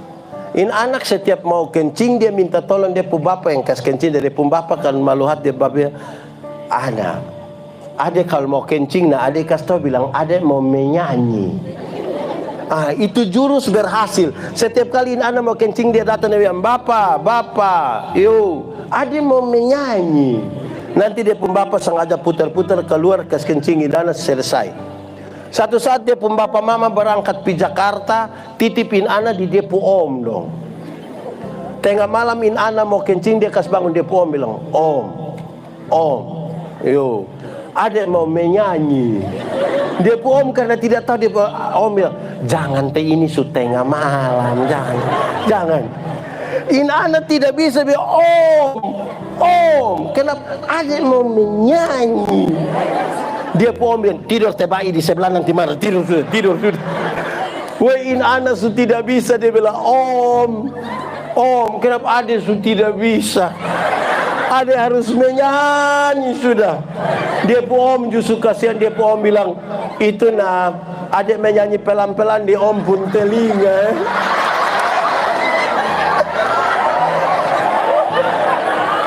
Ini anak setiap mau kencing dia minta tolong dia pu bapak yang kasih kencing dari pu bapak kan malu hati dia bapak. Ada kalau mau kencing ada kasih tahu bilang ada mau menyanyi. Itu jurus berhasil. Setiap kali ini anak mau kencing dia datang dia bilang bapak, ada mau menyanyi. Nanti dia pu bapak sengaja putar-putar keluar kasih kencing dana selesai. Satu saat dia pun bapak mama berangkat di Jakarta, titipin anak di dia pu om dong. Tengah malam in anak mau kencing dia kasih bangun dia pu om bilang, om, ada mau menyanyi. Dia pu om karena tidak tahu dia pu om bilang, jangan teh ini su tengah malam, jangan. In anak tidak bisa bilang om, kenapa ada mau menyanyi? Dia pun bilang, tidur tebai di sebelah nanti marah, tidur. In anak su tidak bisa, dia bilang, om, kenapa adik su tidak bisa? Adik harus menyanyi sudah. Dia pun om justru kasihan, dia pun om bilang, itu adik menyanyi pelan-pelan di om pun telinga.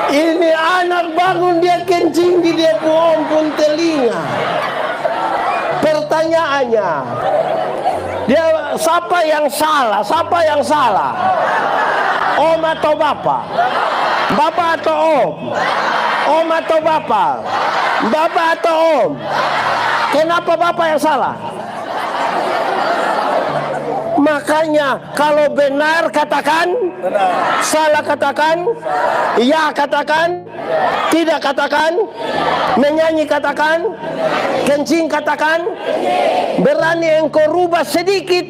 Ini anak bangun dia kencing di dia pun telinga. Pertanyaannya, siapa yang salah? Om atau bapak? Bapak atau om? Om atau bapak? Bapak atau om? Kenapa bapak yang salah? Makanya kalau benar katakan, salah katakan, ya katakan, tidak katakan, menyanyi katakan, kencing katakan, berani engkau rubah sedikit,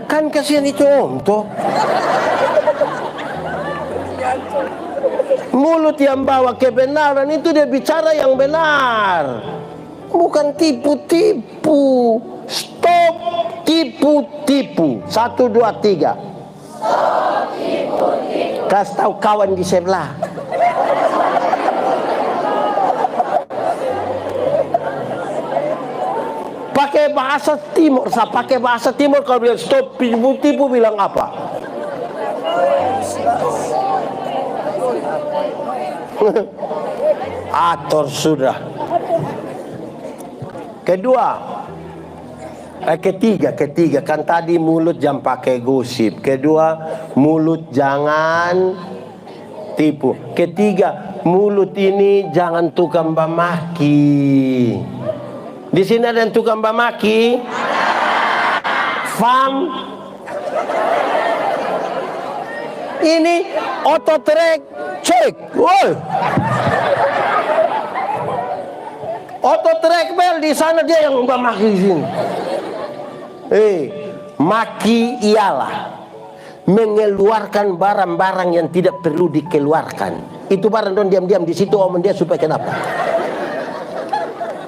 kan kasihan itu om toh. Mulut yang bawa kebenaran itu dia bicara yang benar, bukan tipu-tipu. Stop tipu-tipu. 1, 2, 3. Kasih tahu kawan di sebelah. Pakai bahasa timur. Pakai bahasa timur kalau bilang stop tipu-tipu bilang apa? Atur sudah. Ketiga kan tadi mulut jangan pakai gosip. Kedua, mulut jangan tipu. Ketiga, mulut ini jangan tukang bamaki. Di sini ada yang tukang bamaki? Fam? Ini ototrek cek. Woi. Ototrek bel di sana dia yang bamaki di sini. Maki ialah mengeluarkan barang-barang yang tidak perlu dikeluarkan. Itu barang don diam-diam di situ om dia supaya kenapa?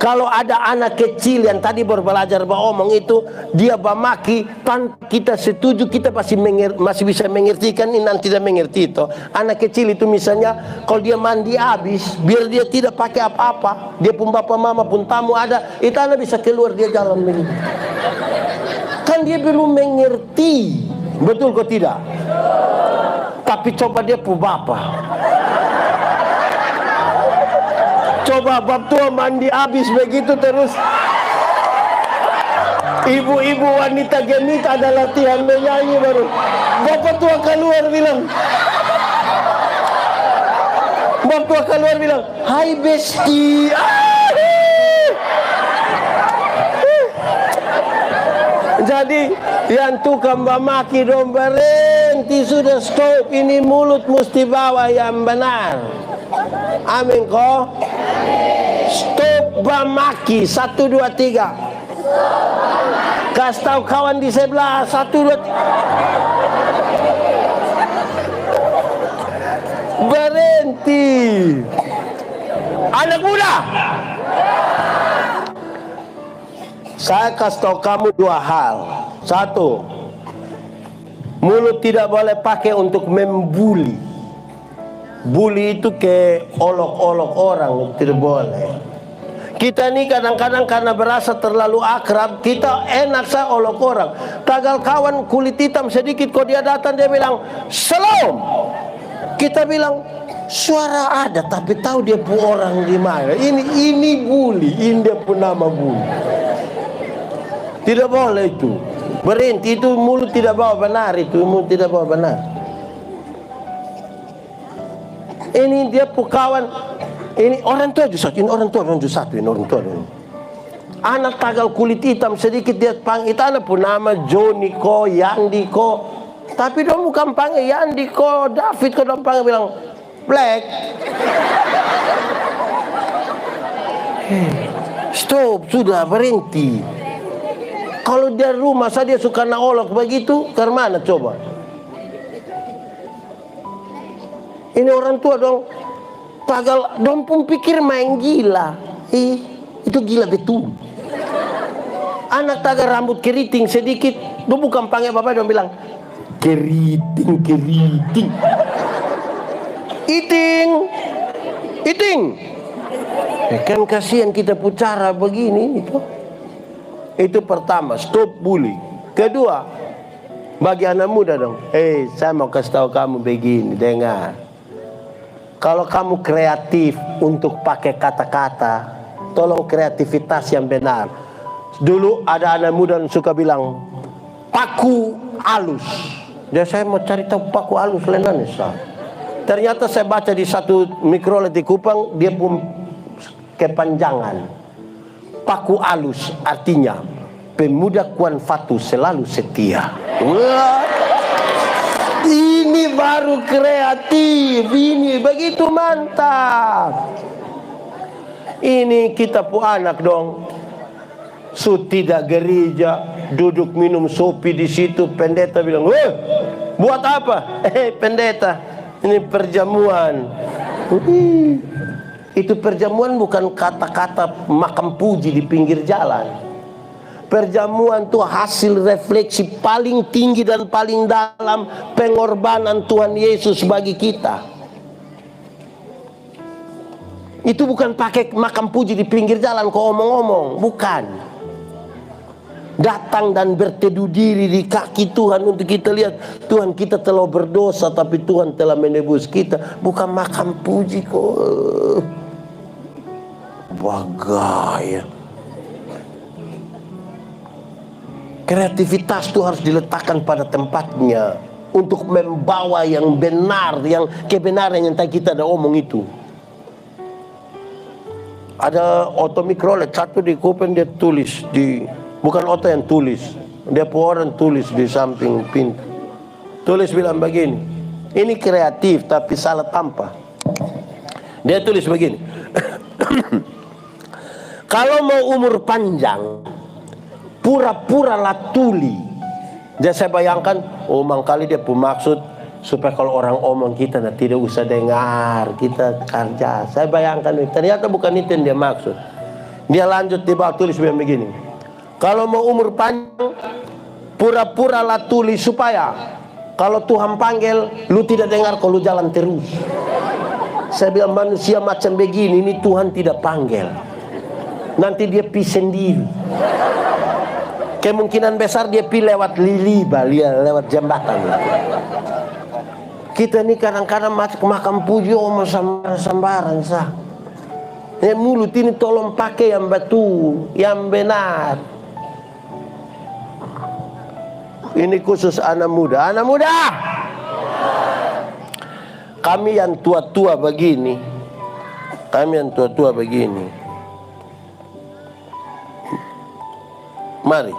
Kalau ada anak kecil yang tadi baru belajar omong itu, dia bamaki tanpa kita setuju, kita masih bisa mengerti kan, ini nanti tidak mengerti itu. Anak kecil itu misalnya kalau dia mandi habis, biar dia tidak pakai apa-apa, dia pun bapak mama pun tamu ada, itu anak bisa keluar dia jalan begini. Kan dia belum mengerti, betul kok tidak? Tapi coba dia pun bapak. Coba bab tua mandi habis begitu terus. Ibu-ibu wanita gemit ada latihan menyanyi baru. Bapak tua keluar bilang. Bapak tua keluar bilang, "Hai besti." Jadi yang tukang bamaki dong berhenti sudah, stop. Ini mulut mesti bawa yang benar. Amin kok. Stop bamaki. 1, 2, 3. Kasih tahu kawan di sebelah. 1, 2, 3. Berhenti. Anak muda, saya kasih tahu kamu dua hal. Satu, mulut tidak boleh pakai untuk membuli. Bully itu ke olok-olok orang, tidak boleh. Kita ini kadang-kadang karena berasa terlalu akrab, kita enak saya olok orang. Tagal kawan kulit hitam sedikit, kok dia datang dia bilang salam, kita bilang suara ada tapi tahu dia pu orang di mana. Ini bully, ini dia pun nama bully. Tidak boleh itu. Berhenti, itu mulut tidak bawa benar, itu mulut tidak bawa benar. Ini dia pu kawan, ini orang tua justru, ini orang tua satu, ini orang tua. Anak tagal kulit hitam sedikit dia panggil, itu anak pun nama Johnny ko, Yandi ko. Tapi dong bukan panggil Yandi ko, David ko, dong panggil bilang Black. Stop, sudah berhenti. Kalau dia rumah saya dia suka naolok begitu, ke mana coba? Ini orang tua dong, tagal dong pun pikir main gila. Itu gila betul. Anak tagal rambut keriting sedikit, dong bukan panggil bapak, dong bilang keriting. Iting. Kan kasihan kita pucara begini itu. Itu pertama, stop bully. Kedua, bagi anak muda dong, saya mau kasih tahu kamu begini, dengar. Kalau kamu kreatif untuk pakai kata-kata, tolong kreativitas yang benar. Dulu ada anak muda yang suka bilang paku alus. Dia saya mau cari tahu paku alus lenan ya. Ternyata saya baca di satu mikrolet di Kupang, dia pun kepanjangan. Paku alus artinya pemuda Kuan Fatu selalu setia. Wah, ini baru kreatif, ini begitu mantap. Ini kita pu anak dong, tidak gereja, duduk minum sopi di situ. Pendeta bilang, buat apa? Pendeta, ini perjamuan. Itu perjamuan bukan kata-kata makam puji di pinggir jalan. Perjamuan itu hasil refleksi paling tinggi dan paling dalam pengorbanan Tuhan Yesus bagi kita. Itu bukan pakai makam puji di pinggir jalan kok omong-omong, bukan. Datang dan berteduh diri di kaki Tuhan untuk kita lihat, Tuhan kita telah berdosa tapi Tuhan telah menebus kita. Bukan makam puji kok. Bagaya. Kreativitas itu harus diletakkan pada tempatnya untuk membawa yang benar, yang kebenaran yang tadi kita ada omong itu. Ada oto mikrolet satu di Kupang, dia tulis di, bukan oto yang tulis, dia orang tulis di samping pintu. Tulis bilang begini, ini kreatif tapi salah tanpa. Dia tulis begini. Kalau mau umur panjang, pura-pura latuli. Jadi saya bayangkan, mangkali dia pun maksud supaya kalau orang omong kita tidak usah dengar, kita kerja. Saya bayangkan, ternyata bukan itu yang dia maksud. Dia lanjut di bawah tulis begini. Kalau mau umur panjang, pura-pura latuli supaya kalau Tuhan panggil, lu tidak dengar kalau lu jalan terus. Saya bilang manusia macam begini, ini Tuhan tidak panggil. Nanti dia pi sendiri. Kemungkinan besar dia pi lewat liliba, lewat jembatan. Kita ini kadang-kadang masuk makam puji omong sambaran sah. Mulut ini tolong pakai yang betul, yang benar. Ini khusus anak muda. Anak muda, kami yang tua-tua begini, mari.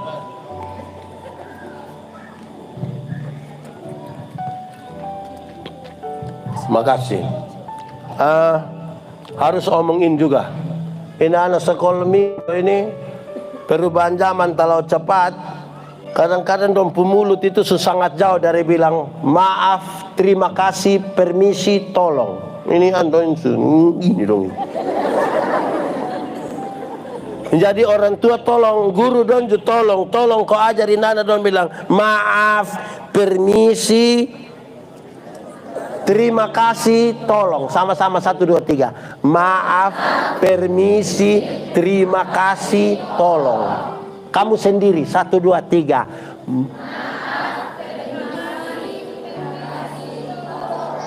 Makasih. Harus omongin juga. Ini anak sekolah ini perubahan zaman terlalu cepat. Kadang-kadang dong pemulut itu sangat jauh dari bilang maaf, terima kasih, permisi, tolong. Ini andon ini dong. Jadi orang tua tolong, guru don tolong kau ajarin anak don bilang maaf, permisi, terima kasih, tolong. Sama-sama 1, 2, 3. Maaf, permisi, terima kasih, tolong. Kamu sendiri 1, 2, 3.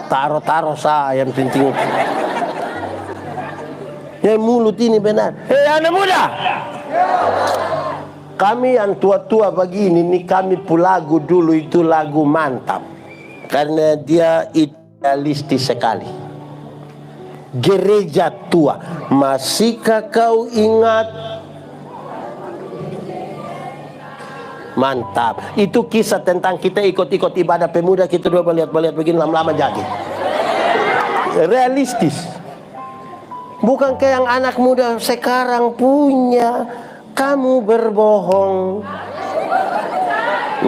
Taruh saya yang penting. Ya mulut ini benar. Hei anak muda, kami yang tua-tua begini nih, kami lagu dulu itu lagu mantap karena dia idealistis sekali. Gereja tua, masihkah kau ingat? Mantap. Itu kisah tentang kita ikut-ikut ibadah pemuda, kita dua baliat-baliat begini lama-lama jadi. Realistis. Bukan kayak yang anak muda sekarang punya. Kamu berbohong.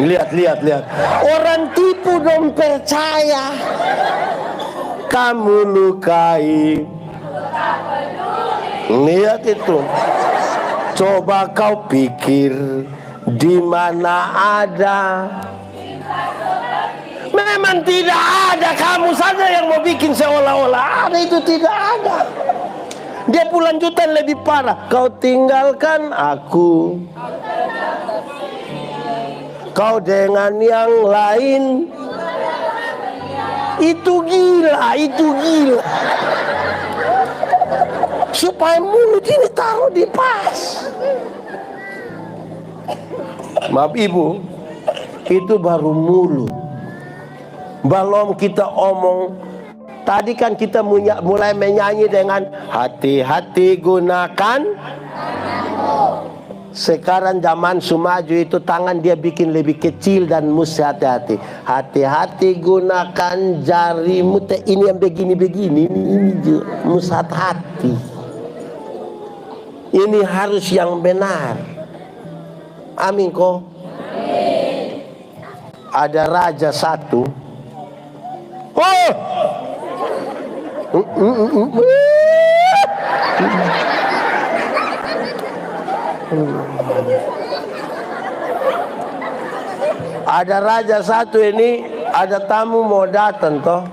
Lihat. Orang tipu dong percaya. Kamu lukai. Lihat itu. Coba kau pikir di mana ada. Memang tidak ada. Kamu saja yang mau bikin seolah-olah ada, itu tidak ada. Dia pun lanjutan lebih parah. Kau tinggalkan aku, kau dengan yang lain. Itu gila. Supaya mulut ini taruh di pas. Maaf ibu, itu baru mulut. Belum kita omong. Tadi kan kita mulai menyanyi dengan hati-hati gunakan. Sekarang zaman sumaju itu tangan dia bikin lebih kecil dan mesti hati-hati. Hati-hati gunakan jarimu. Ini yang begini-begini. Ini mesti hati-hati. Ini harus yang benar. Amin kok. Ada raja satu. Oh! Ada raja satu ini, ada tamu mau datang toh.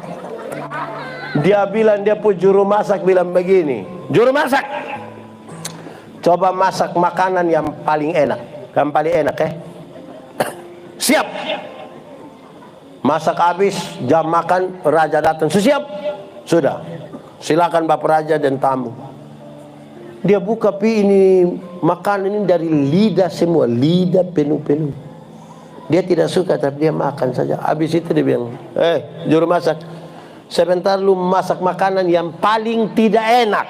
Dia bilang, dia pun juru masak bilang begini, juru masak, coba masak makanan yang paling enak, Siap. Masak habis, jam makan, raja datang, siap. Sudah, silakan bapak raja dan tamu. Dia buka ini makanan ini dari lidah semua, lidah penuh-penuh. Dia tidak suka tapi dia makan saja. Habis itu dia bilang, juru masak, sebentar lu masak makanan yang paling tidak enak.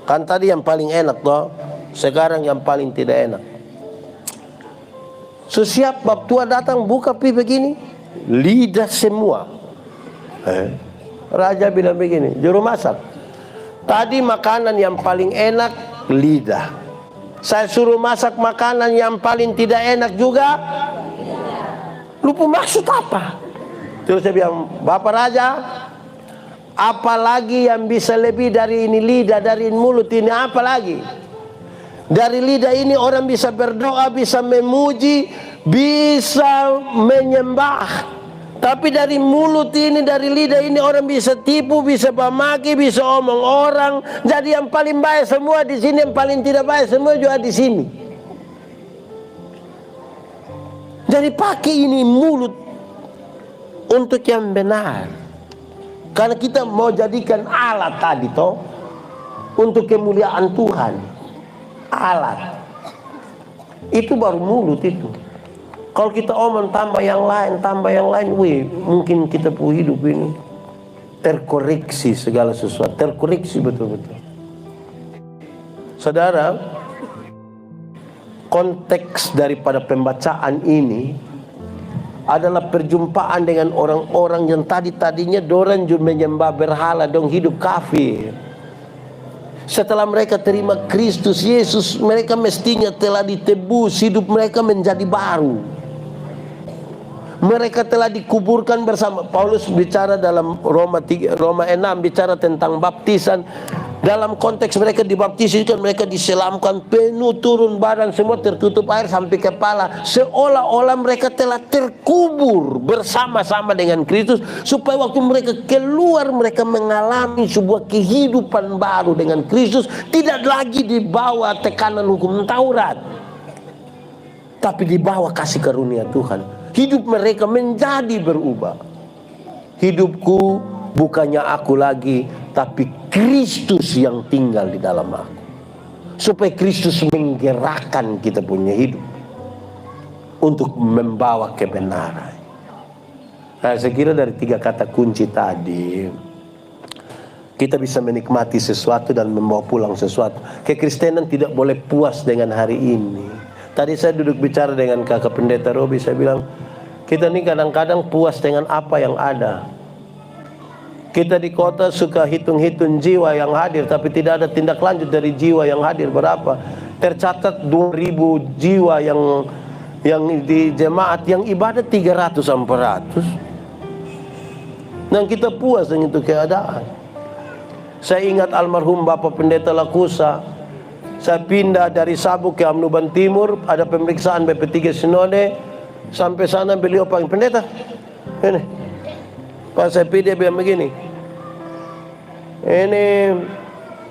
Kan tadi yang paling enak toh, sekarang yang paling tidak enak. Siap, bab tua datang buka begini, lidah semua. Raja bilang begini, juru masak, tadi makanan yang paling enak lidah. Saya suruh masak makanan yang paling tidak enak juga. Lupa maksud apa? Terus saya bilang, Bapak Raja, apalagi yang bisa lebih dari ini lidah, dari mulut ini, apa lagi? Dari lidah ini orang bisa berdoa, bisa memuji, bisa menyembah. Tapi dari mulut ini, dari lidah ini orang bisa tipu, bisa pamaki, bisa omong orang. Jadi yang paling baik semua di sini, yang paling tidak baik semua juga di sini. Jadi pakai ini mulut untuk yang benar. Karena kita mau jadikan alat tadi toh untuk kemuliaan Tuhan. Alat. Itu baru mulut itu. Kalau kita omong tambah yang lain, mungkin kita punya hidup ini terkoreksi segala sesuatu, terkoreksi betul-betul. Saudara, konteks daripada pembacaan ini adalah perjumpaan dengan orang-orang yang tadinya dorang menyembah berhala, dong hidup kafir. Setelah mereka terima Kristus Yesus, mereka mestinya telah ditebus, hidup mereka menjadi baru. Mereka telah dikuburkan bersama. Paulus bicara dalam Roma 6 bicara tentang baptisan. Dalam konteks mereka dibaptis kan mereka diselamkan penuh, turun badan semua tertutup air sampai kepala, seolah-olah mereka telah terkubur bersama-sama dengan Kristus, supaya waktu mereka keluar mereka mengalami sebuah kehidupan baru dengan Kristus, tidak lagi di bawah tekanan hukum Taurat, tapi di bawah kasih karunia Tuhan. Hidup mereka menjadi berubah. Hidupku bukannya aku lagi, tapi Kristus yang tinggal di dalam aku. Supaya Kristus menggerakkan kita punya hidup untuk membawa kebenaran. Nah, saya kira dari 3 kata kunci tadi kita bisa menikmati sesuatu dan membawa pulang sesuatu. Kekristenan tidak boleh puas dengan hari ini. Tadi saya duduk bicara dengan kakak pendeta Robi, saya bilang kita ini kadang-kadang puas dengan apa yang ada. Kita di kota suka hitung-hitung jiwa yang hadir, tapi tidak ada tindak lanjut dari jiwa yang hadir. Berapa? Tercatat 2000 jiwa yang di jemaat, yang ibadah 300-400. Dan kita puas dengan itu keadaan. Saya ingat almarhum Bapak Pendeta Lakusa. Saya pindah dari Sabuk ke Amnuban Timur, ada pemeriksaan BP3 Sinode. Sampai sana beliau panggil, pendeta, ini pas saya pilih dia bilang begini, ini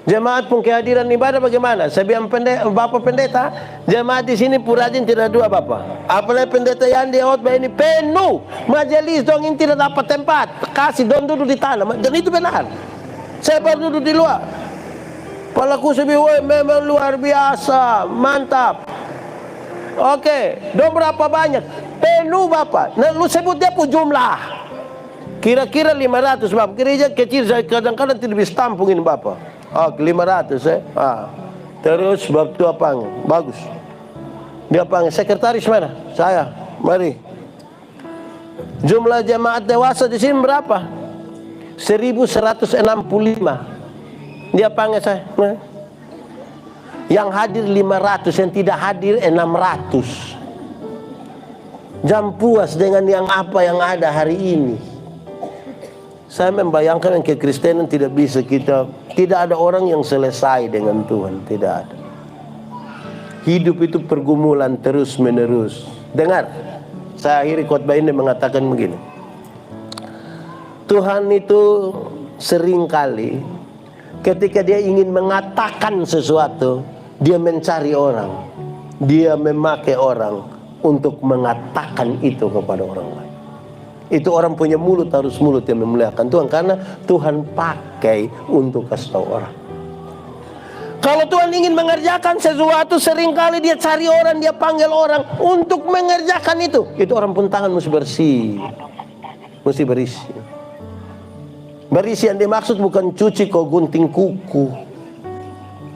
jemaat pun kehadiran ibadah bagaimana? Saya bilang, Bapak pendeta, jemaat di sini purajin tidak dua Bapak. Apalagi pendeta yang di khotbah ini penuh majelis dong, ini tidak dapat tempat, kasih dong duduk di tanah. Dan itu benar. Saya baru duduk di luar. Palaku sebiwoi memang luar biasa, mantap. Oke, dong berapa banyak? Penuh Bapak. Nah, lu sebut dia pun jumlah. Kira-kira 500 Bapak. Gereja kecil saya kadang-kadang tidak bisa tampungin Bapak. 500 Terus Bapak itu apa? Bagus. Dia panggil, sekretaris mana? Saya. Mari. Jumlah jemaat dewasa di sini berapa? 1165. Dia panggil saya. Yang hadir 500, yang tidak hadir 600. Jam puas dengan yang apa yang ada hari ini. Saya membayangkan yang kekristenan tidak bisa kita, tidak ada orang yang selesai dengan Tuhan, tidak ada. Hidup itu pergumulan terus menerus. Dengar, saya akhiri khotbah ini mengatakan begini. Tuhan itu seringkali ketika dia ingin mengatakan sesuatu, dia mencari orang, dia memakai orang untuk mengatakan itu kepada orang lain. Itu orang punya mulut, harus mulut yang memuliakan Tuhan, karena Tuhan pakai untuk kasih tahu orang. Kalau Tuhan ingin mengerjakan sesuatu, seringkali dia cari orang, dia panggil orang untuk mengerjakan itu. Itu orang pun tangan mesti bersih, mesti berisi. Berisi yang dimaksud bukan cuci kok gunting kuku,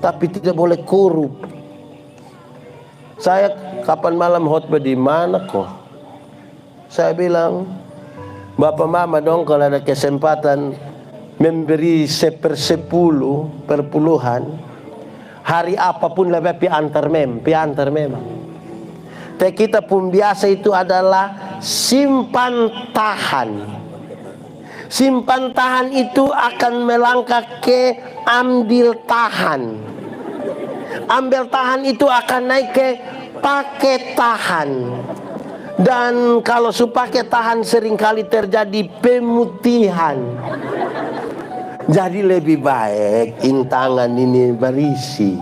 tapi tidak boleh korup. Saya kapan malam khotbah di mana kok? Saya bilang, Bapak Mama dong kalau ada kesempatan memberi 1/10 perpuluhan, hari apapun lebih piantar memang. Tapi kita pun biasa itu adalah simpan tahan. Simpan tahan itu akan melangkah ke ambil tahan. Ambil tahan itu akan naik ke pakai tahan. Dan kalau pakai tahan seringkali terjadi pemutihan. Jadi lebih baik intangan ini berisi.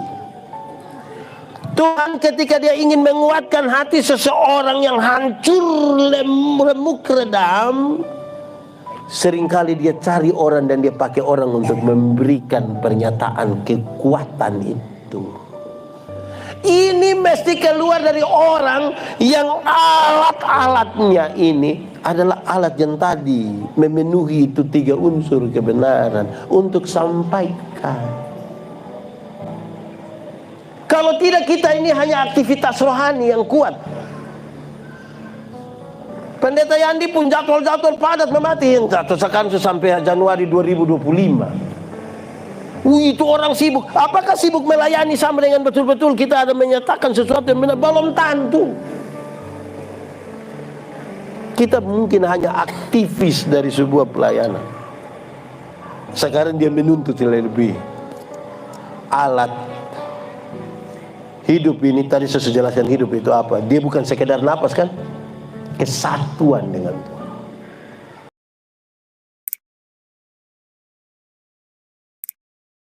Tuhan ketika dia ingin menguatkan hati seseorang yang hancur, remuk, redam, seringkali dia cari orang dan dia pakai orang untuk memberikan pernyataan kekuatan itu. Ini mesti keluar dari orang yang alat-alatnya ini adalah alat yang tadi memenuhi itu 3 unsur kebenaran untuk sampaikan. Kalau tidak, kita ini hanya aktivitas rohani yang kuat. Pendeta Yandi pun jadwal-jadwal padat memati, yang jatuh sekarang sampai Januari 2025. Itu orang sibuk. Apakah sibuk melayani sama dengan betul-betul kita ada menyatakan sesuatu yang benar? Belum tentu. Kita mungkin hanya aktivis dari sebuah pelayanan. Sekarang dia menuntut lebih. alat hidup ini. Tadi saya jelaskan hidup itu apa. Dia bukan sekedar napas kan, kesatuan dengan Tuhan.